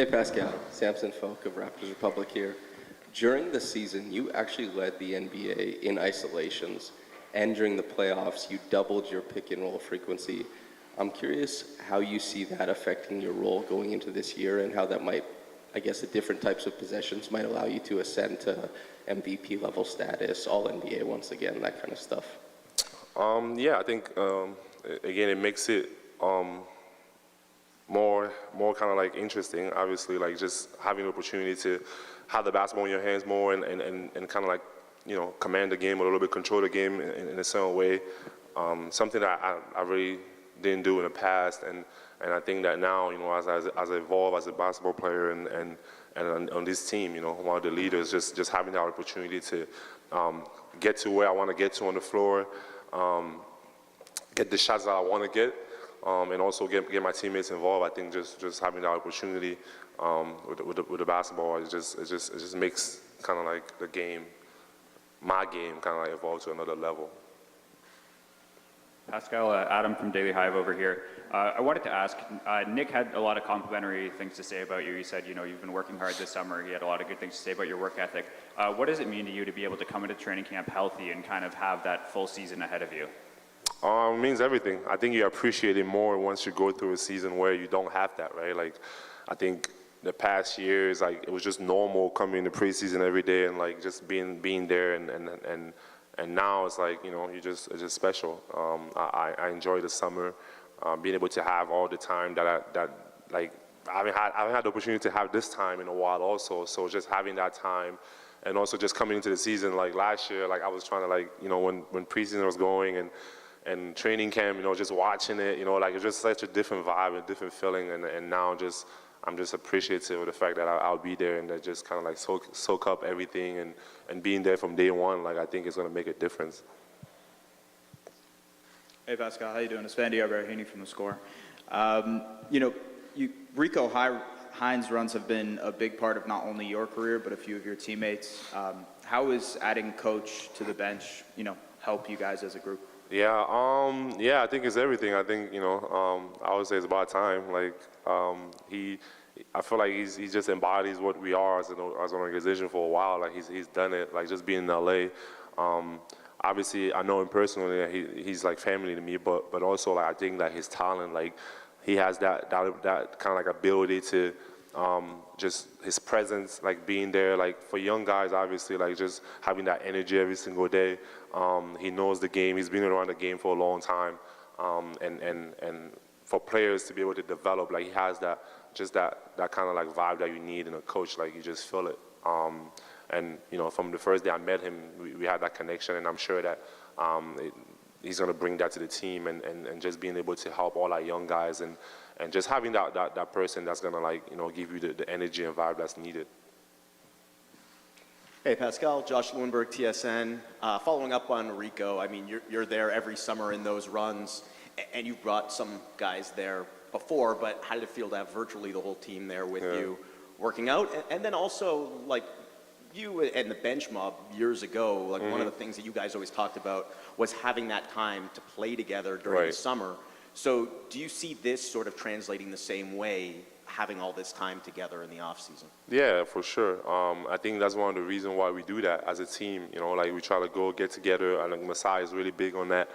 Hey Pascal, Samson Folk of Raptors Republic here. During the season, you actually led the NBA in isolations, and during the playoffs, you doubled your pick and roll frequency. I'm curious how you see that affecting your role going into this year and how that might, I guess, the different types of possessions might allow you to ascend to MVP level status, all NBA once again, that kind of stuff. Yeah, I think, again, it makes it more kind of like interesting, obviously, like just having the opportunity to have the basketball in your hands more and kind of like, command the game a little bit, control the game in a certain way. Something that I really didn't do in the past, and I think that now, as I evolve as a basketball player and on this team, one of the leaders, just having the opportunity to get to where I want to get to on the floor, get the shots that I want to get, and also get my teammates involved. I think just having the opportunity with the basketball, it just makes kind of like the game, my game, kind of like evolve to another level. Pascal, Adam from Daily Hive over here. I wanted to ask, Nick had a lot of complimentary things to say about you. He said, you've been working hard this summer. He had a lot of good things to say about your work ethic. What does it mean to you to be able to come into training camp healthy and kind of have that full season ahead of you? It means everything. I think you appreciate it more once you go through a season where you don't have that, right? Like, I think the past years, like, it was just normal coming to preseason every day and like just being there and now it's like, it's just special. I enjoy the summer, being able to have all the time that I haven't had the opportunity to have this time in a while also. So just having that time, and also just coming into the season, like last year, like I was trying to when preseason was going and training camp, just watching it, like it's just such a different vibe and different feeling, and now I'm just appreciative of the fact that I'll be there and that just kind of like soak up everything and being there from day one, like I think it's going to make a difference. Hey Pascal, how you doing? It's Vandy Abrahini from The Score. Rico Hines runs have been a big part of not only your career but a few of your teammates. How is adding coach to the bench, help you guys as a group? Yeah, I think it's everything. I think, I would say it's about time. Like, I feel like he just embodies what we are as an organization for a while. Like, he's done it, like just being in LA. Obviously, I know him personally, he's like family to me, but also, like, I think that his talent, like, he has that kind of like ability to, just his presence, like being there, like for young guys, obviously, like just having that energy every single day. He knows the game. He's been around the game for a long time, and for players to be able to develop, like he has that kind of like vibe that you need in a coach. Like you just feel it. And from the first day I met him, we had that connection, and I'm sure that he's going to bring that to the team, and just being able to help all our young guys, and just having that person that's going to give you the energy and vibe that's needed. Hey Pascal, Josh Lewinberg, TSN. Following up on Rico, I mean, you're there every summer in those runs, and you brought some guys there before, but how did it feel to have virtually the whole team there with you working out? And then also, like, you and the bench mob years ago, like one of the things that you guys always talked about was having that time to play together during the summer. So do you see this sort of translating the same way, having all this time together in the off season? Yeah, for sure. I think that's one of the reasons why we do that as a team. Like we try to go get together, and like Masai is really big on that.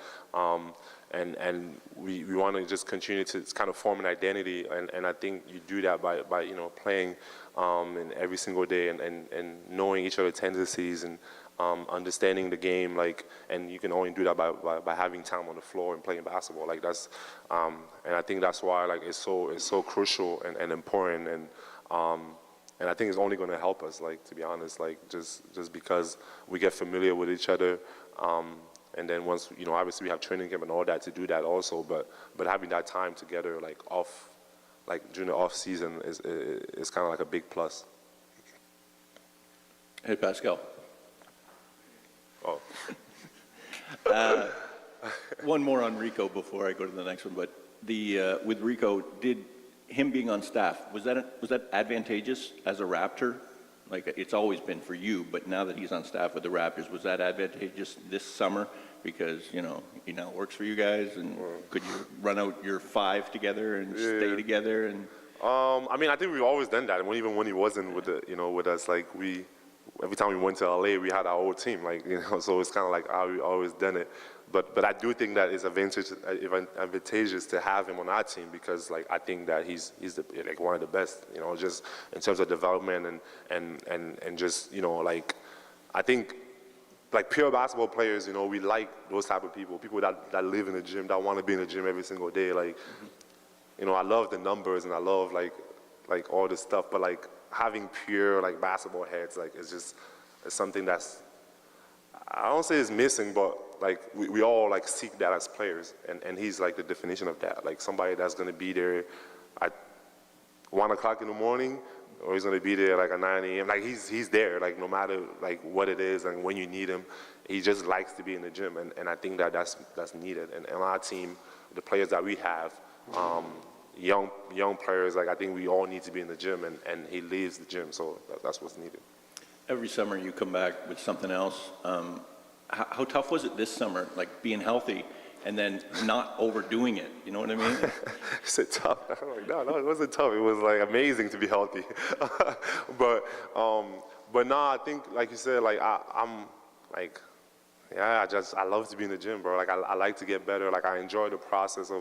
And we want to just continue to kind of form an identity, and I think you do that by playing and every single day and knowing each other's tendencies and understanding the game, like, and you can only do that by having time on the floor and playing basketball. Like that's and I think that's why like it's so crucial and important, and I think it's only going to help us, like, to be honest, like just because we get familiar with each other. And then once, obviously we have training camp and all that to do that also, but having that time together, like during the off season is kind of like a big plus. Hey, Pascal. Oh. One more on Rico before I go to the next one, but with Rico, did him being on staff, was that advantageous as a Raptor? Like it's always been for you, but now that he's on staff with the Raptors, was that advantageous this summer? Because, he now works for you guys, and could you run out your 5 together and stay together? And I mean, I think we've always done that. And even when he wasn't with with us, like every time we went to LA, we had our old team, like so it's kind of like how we always done it. But I do think that it's advantageous to have him on our team because like I think that he's like one of the best, just in terms of development and just like I think like pure basketball players, we like those type of people that live in the gym, that want to be in the gym every single day, like. I love the numbers and I love like all this stuff, but like having pure like basketball heads, like it's something that's, I don't say it's missing, but like we all like seek that as players, and he's like the definition of that, like somebody that's gonna be there at 1 o'clock in the morning, or he's gonna be there like at 9 a.m. Like he's there, like no matter like what it is and when you need him, he just likes to be in the gym, and I think that's needed, and on our team, the players that we have. Young players, like I think we all need to be in the gym, and he leaves the gym, so that's what's needed. Every summer you come back with something else. How tough was it this summer, like being healthy and then not overdoing it? You know what I mean? Is it tough? I'm like, no, it wasn't tough. It was like amazing to be healthy. but no, I think like you said, like I'm like. Yeah, I love to be in the gym, bro. Like I like to get better. Like I enjoy the process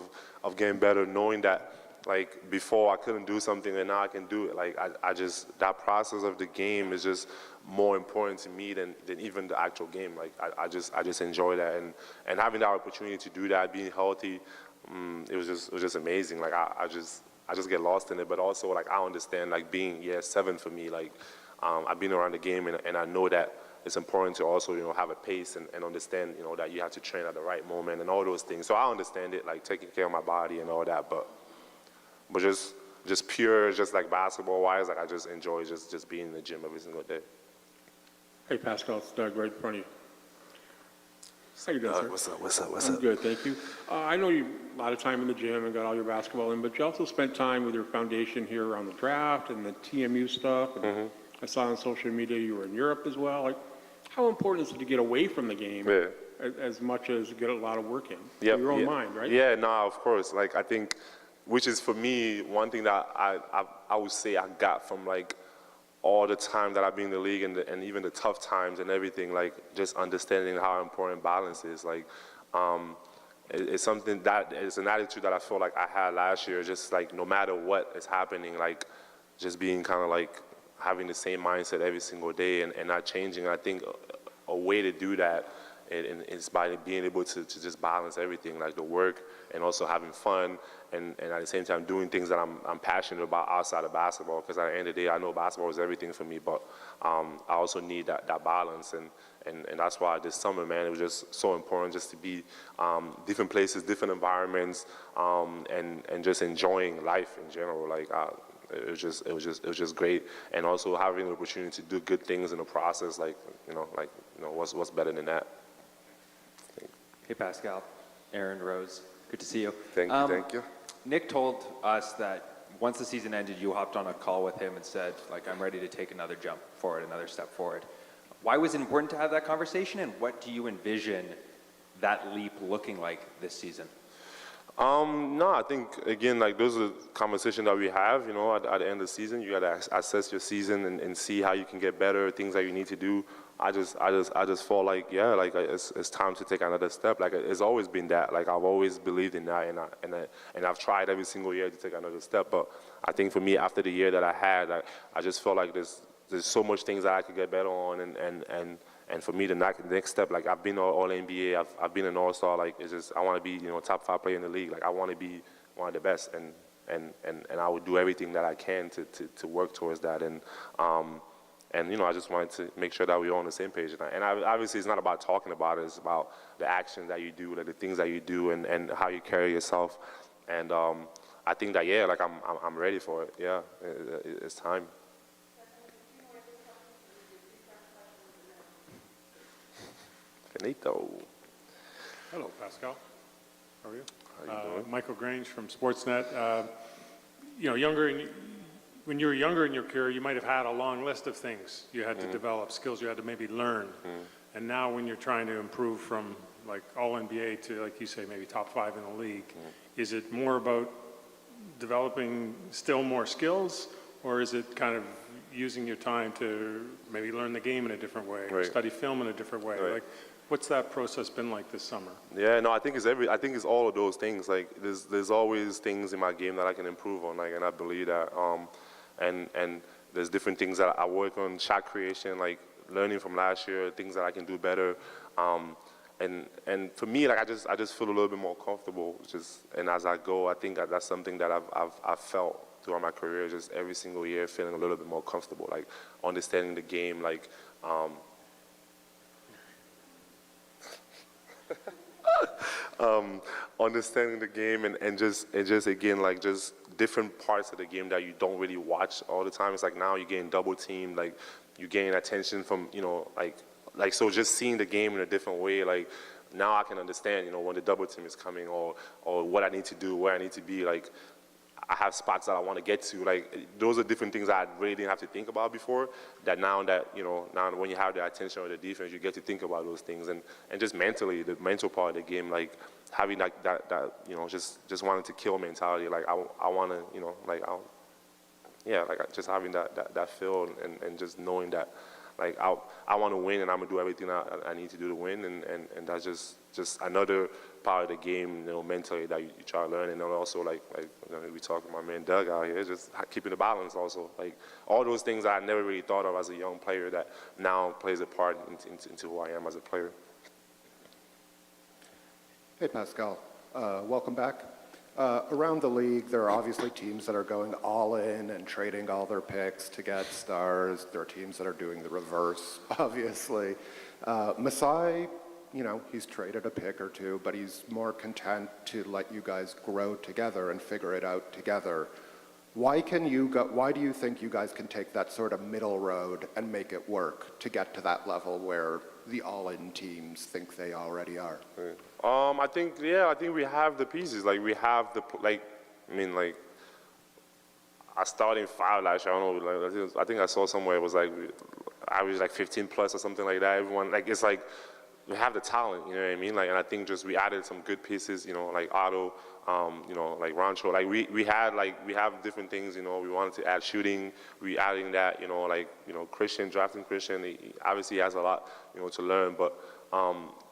of getting better, knowing that like before I couldn't do something and now I can do it. Like I just that process of the game is just more important to me than even the actual game. Like I just enjoy that, and having the opportunity to do that, being healthy, it was just amazing. Like I just get lost in it, but also like I understand like being 7 for me. Like I've been around the game and I know that. It's important to also, have a pace and understand, that you have to train at the right moment and all those things. So I understand it, like taking care of my body and all that, but just pure, just like basketball wise, like I just enjoy just being in the gym every single day. Hey, Pascal, it's Doug right in front of you. How you doing, sir? What's up? I'm good, thank you. I know you a lot of time in the gym and got all your basketball in, but you also spent time with your foundation here around the draft and the TMU stuff. And I saw on social media you were in Europe as well. Like, how important is it to get away from the game as much as get a lot of work in? Yep, your own mind, right? Yeah, no, of course. Like I think, which is for me one thing that I would say I got from like all the time that I've been in the league and even the tough times and everything. Like just understanding how important balance is. Like it's something that is an attitude that I feel like I had last year. Just like no matter what is happening, like just being kind of like having the same mindset every single day and not changing. I think a way to do that is by being able to just balance everything, like the work and also having fun and at the same time doing things that I'm passionate about outside of basketball, because at the end of the day, I know basketball is everything for me, but I also need that balance and that's why this summer, man, it was just so important just to be different places, different environments, and just enjoying life in general. Like it was just great, and also having the opportunity to do good things in the process. What's better than that? Hey, Pascal, Aaron Rose, good to see you. Thank you. Nick told us that once the season ended, you hopped on a call with him and said, like, I'm ready to take another jump forward, another step forward. Why was it important to have that conversation, and what do you envision that leap looking like this season? No, I think again, like those are conversations that we have. At the end of the season, you got to assess your season and see how you can get better, things that you need to do. I just felt like it's time to take another step. Like it's always been that. Like I've always believed in that, and I've tried every single year to take another step. But I think for me, after the year that I had, I just felt like there's so much things that I could get better on, and for me, the next step, like I've been all NBA, I've been an all-star. Like it's just I want to be top 5 player in the league. Like I want to be one of the best, and I would do everything that I can to work towards that. And I just wanted to make sure that we're all on the same page. And obviously, it's not about talking about it. It's about the action that you do, like the things that you do, and how you carry yourself. And I think that like I'm ready for it. Yeah, it's time. Finito. Hello, Pascal. How are you? How you doing? Michael Grange from Sportsnet. When you were younger in your career, you might have had a long list of things you had to develop, skills you had to maybe learn. And now when you're trying to improve from like all NBA to, like you say, maybe top 5 in the league, is it more about developing still more skills, or is it kind of using your time to maybe learn the game in a different way, Right. study film in a different way? Right. Like, what's that process been like this summer? Yeah, no, I think it's all of those things. Like, there's always things in my game that I can improve on, like, and I believe that. And there's different things that I work on, shot creation, like learning from last year, things that I can do better. And for me, like, I just feel a little bit more comfortable. And as I go, I think that's something that I've felt throughout my career, just every single year, feeling a little bit more comfortable, like understanding the game, like. Understanding the game and just again, like, just different parts of the game that you don't really watch all the time. It's like now you're getting double teamed, like you're getting attention from, like so just seeing the game in a different way, like now I can understand, when the double team is coming or what I need to do, where I need to be, like I have spots that I want to get to. Like, those are different things I really didn't have to think about before, that now when you have the attention of the defense, you get to think about those things. And just mentally, the mental part of the game, like having that just wanting to kill mentality. Like, I want to, just having that feel and just knowing that, like, I want to win and I'm going to do everything I need to do to win. And that's just another part of the game, mentally that you try to learn. And then also, like we talked about my man Doug out here, just keeping the balance also. Like, all those things that I never really thought of as a young player that now plays a part into who I am as a player. Hey, Pascal. Welcome back. Around the league, there are obviously teams that are going all in and trading all their picks to get stars. There are teams that are doing the reverse, obviously. Masai, he's traded a pick or two, but he's more content to let you guys grow together and figure it out together. Why do you think you guys can take that sort of middle road and make it work to get to that level where the all-in teams think they already are? I think we have the pieces. Like, we have I started in 5 last year. I don't know. I think I saw somewhere it was like I was like 15 plus or something like that. Everyone, like, it's like we have the talent. You know what I mean? Like, and I think just we added some good pieces. Like Otto. Like Rancho. Like, we have different things. We wanted to add shooting. We adding that. Christian, drafting Christian. He obviously has a lot to learn, but.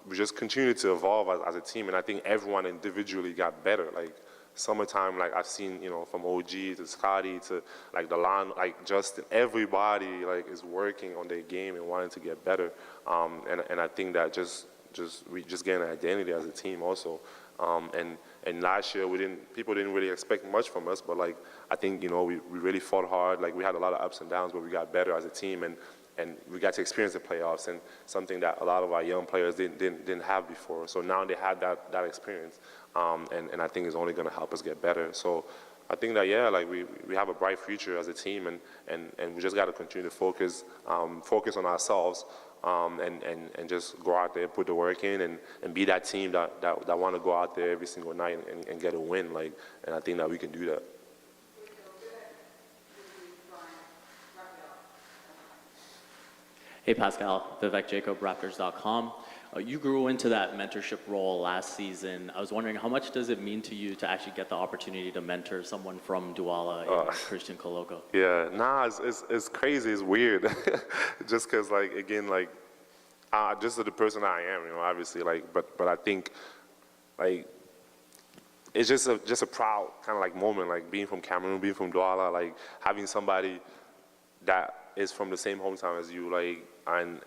We just continue to evolve as a team, and I think everyone individually got better. Like, summertime, like, I've seen, from OG to Scotty to, like, Delon, like, Justin, everybody, like, is working on their game and wanting to get better. And I think that we just gained an identity as a team also. And last year people didn't really expect much from us, but, like, I think, we really fought hard. Like, we had a lot of ups and downs, but we got better as a team, and we got to experience the playoffs, and something that a lot of our young players didn't have before. So now they had that experience, and I think it's only going to help us get better. So I think that, like, we have a bright future as a team, and we just got to continue to focus on ourselves, and just go out there, put the work in, and be that team that want to go out there every single night and get a win. Like, and I think that we can do that. Hey, Pascal, Vivek Jacob, Raptors.com. You grew into that mentorship role last season. I was wondering, how much does it mean to you to actually get the opportunity to mentor someone from Douala and Christian Coloco? Yeah, it's crazy. It's weird. Just because, like, again, like, just the person I am, obviously, like, but I think, like, it's just a proud kind of, like, moment, like, being from Cameroon, being from Douala, like, having somebody that is from the same hometown as you, like, and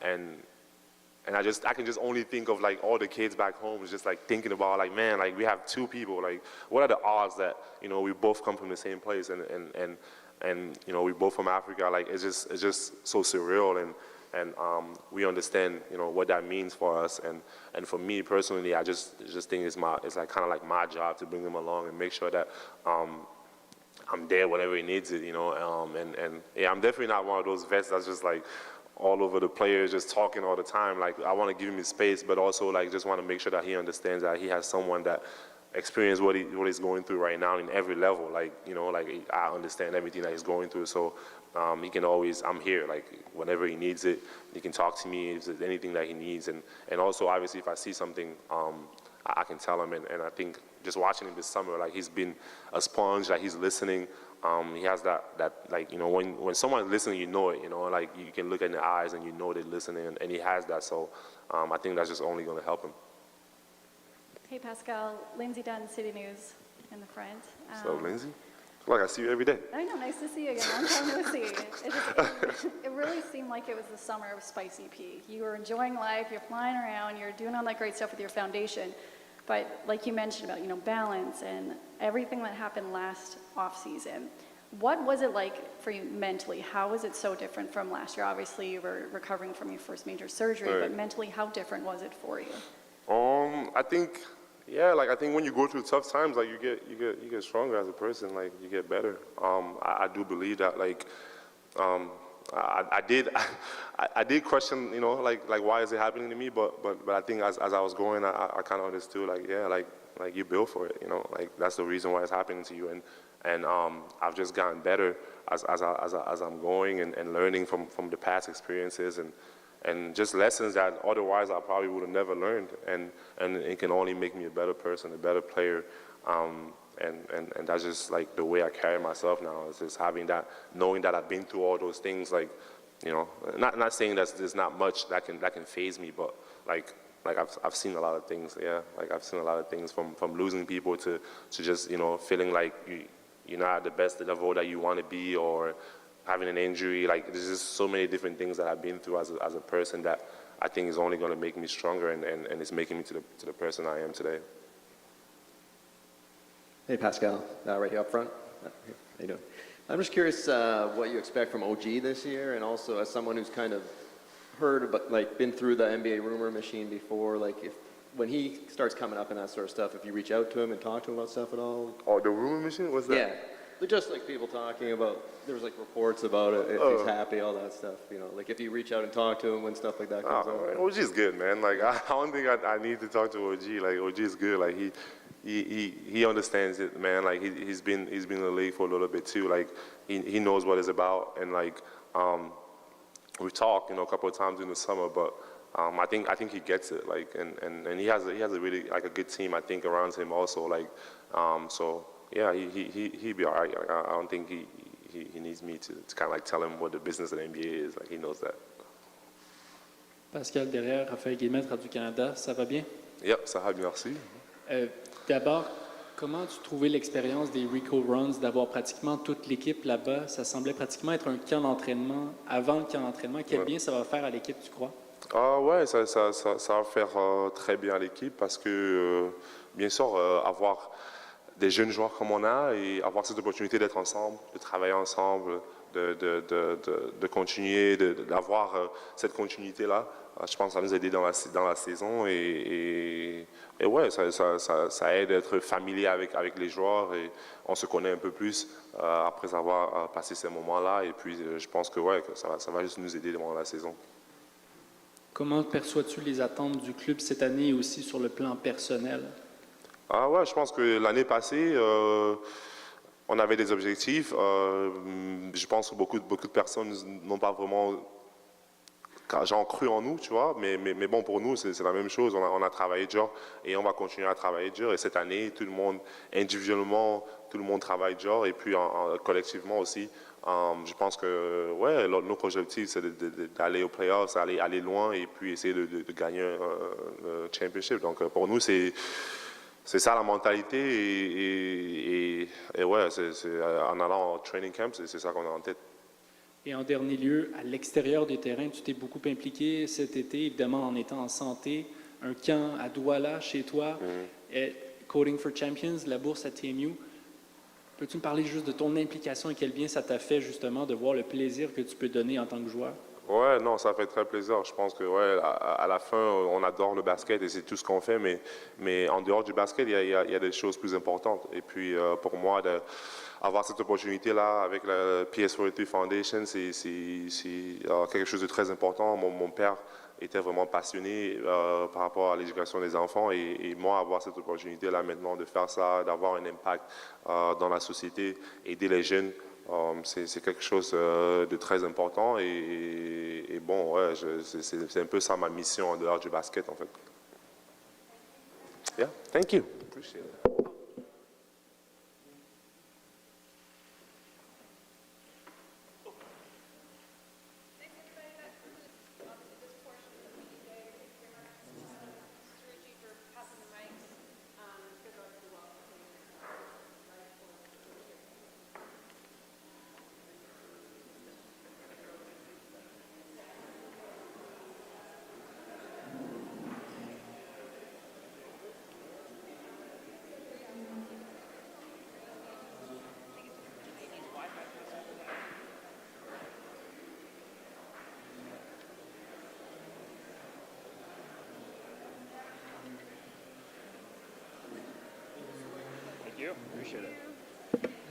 I can just only think of, like, all the kids back home, is just, like, thinking about, like, man, like, we have 2 people, like, what are the odds that, we both come from the same place, and we both from Africa. Like, it's just so surreal, and we understand, what that means for us, and for me personally, I just think it's like kind of like my job to bring them along and make sure that I'm there whenever he needs it, and yeah, I'm definitely not one of those vets that's just, like, all over the players, just talking all the time. Like, I want to give him his space, but also, like, just want to make sure that he understands that he has someone that experienced what he's going through right now in every level. Like, like, I understand everything that he's going through, so he can always, I'm here, like, whenever he needs it, he can talk to me if there's anything that he needs, and also, obviously, if I see something I can tell him. And I think just watching him this summer, like he's been a sponge, like he's listening. He has that like, you know, when someone's listening, you know it, you know, like you can look in the eyes and you know they're listening, and he has that. So I think that's just only going to help him. Hey, Pascal. Lindsay Dunn, City News in the front. So, Lindsay? Like I see you every day. I know, nice to see you again. Long time no see. It really seemed like it was the summer of Spicy P. You were enjoying life, you're flying around, you're doing all that great stuff with your foundation. But like you mentioned about, you know, balance and everything that happened last off season, what was it like for you mentally? How was it so different from last year? Obviously, you were recovering from your first major surgery, Right. but mentally, how different was it for you? I think, yeah, like I think when you go through tough times, like you get stronger as a person, like you get better. I do believe that, like, I did question, you know, like why is it happening to me? But I think as I was going, I kind of understood, like, yeah, like you built for it, you know, like that's the reason why it's happening to you. And I've just gotten better as I'm going and learning from the past experiences and just lessons that otherwise I probably would have never learned, and it can only make me a better person, a better player, and that's just like the way I carry myself now. Is just having that, knowing that I've been through all those things, like, you know, not saying that there's not much that can faze me, but like I've seen a lot of things, yeah, like I've seen a lot of things from losing people to just, you know, feeling like you're not at the best level that you want to be, or having an injury. Like there's just so many different things that I've been through as a person that I think is only going to make me stronger, and it's making me to the person I am today. Hey, Pascal, right here up front. How you doing? I'm just curious what you expect from OG this year, and also as someone who's kind of heard about, like, been through the NBA rumor machine before, like when he starts coming up and that sort of stuff, if you reach out to him and talk to him about stuff at all? Oh, the rumor machine? What's that? Yeah. But just like people talking about, there was like reports about it, if he's happy, all that stuff, you know, like if you reach out and talk to him when stuff like that comes up. OG's good, man. Like I don't think I need to talk to OG. Like OG's good. Like he understands it, man. Like he's been in the league for a little bit too. Like he knows what it's about, and like we talked, you know, a couple of times in the summer, but I think he gets it. Like and he has a really like a good team, I think, around him also. Like so. Yeah, he'd be all right. Like, I don't think he needs me to kind of like tell him what the business of the NBA is. Like he knows that. Pascal, derrière, Raphaël Guillemette, Radio-Canada, ça va bien? Yep, ça va bien, merci. D'abord, comment tu trouvais l'expérience des Rico Runs, d'avoir pratiquement toute l'équipe là-bas? Ça semblait pratiquement être un camp d'entraînement avant le camp d'entraînement. Quel bien ça va faire à l'équipe, tu crois? Ouais, ça va faire très bien à l'équipe parce que, bien sûr, avoir des jeunes joueurs comme on a et avoir cette opportunité d'être ensemble, de travailler ensemble, de continuer, d'avoir cette continuité-là. Je pense que ça nous a aidé dans la saison et ouais, ça aide à être familier avec les joueurs et on se connaît un peu plus après avoir passé ces moments-là et puis je pense que ouais, ça va juste nous aider durant la saison. Comment perçois-tu les attentes du club cette année et aussi sur le plan personnel? Ah ouais, je pense que l'année passée, on avait des objectifs. Je pense que beaucoup de personnes n'ont pas vraiment cru en nous, tu vois. Mais bon, pour nous, c'est la même chose. On a travaillé dur et on va continuer à travailler dur. Et cette année, tout le monde, individuellement, tout le monde travaille dur. Et puis collectivement aussi. Je pense que ouais, notre objectif, c'est d'aller aux playoffs, aller loin et puis essayer de gagner un championship. Donc pour nous, c'est ça la mentalité et ouais, c'est en allant au training camp, c'est ça qu'on a en tête. Et en dernier lieu, à l'extérieur des terrains, tu t'es beaucoup impliqué cet été, évidemment en étant en santé, un camp à Douala chez toi, Coding for Champions, la bourse à TMU. Peux-tu me parler juste de ton implication et quel bien ça t'a fait justement de voir le plaisir que tu peux donner en tant que joueur? Ouais, non, ça fait très plaisir. Je pense que ouais, à la fin, on adore le basket et c'est tout ce qu'on fait, mais en dehors du basket, il y a des choses plus importantes. Et puis pour moi, avoir cette opportunité-là avec la PS43 Foundation, c'est quelque chose de très important. Mon père était vraiment passionné par rapport à l'éducation des enfants et moi, avoir cette opportunité-là maintenant de faire ça, d'avoir un impact dans la société, aider les jeunes, c'est quelque chose de très important et bon, ouais, c'est un peu ça ma mission en dehors du basket en fait. Yeah, thank you. Appreciate it. Thank you. Appreciate it.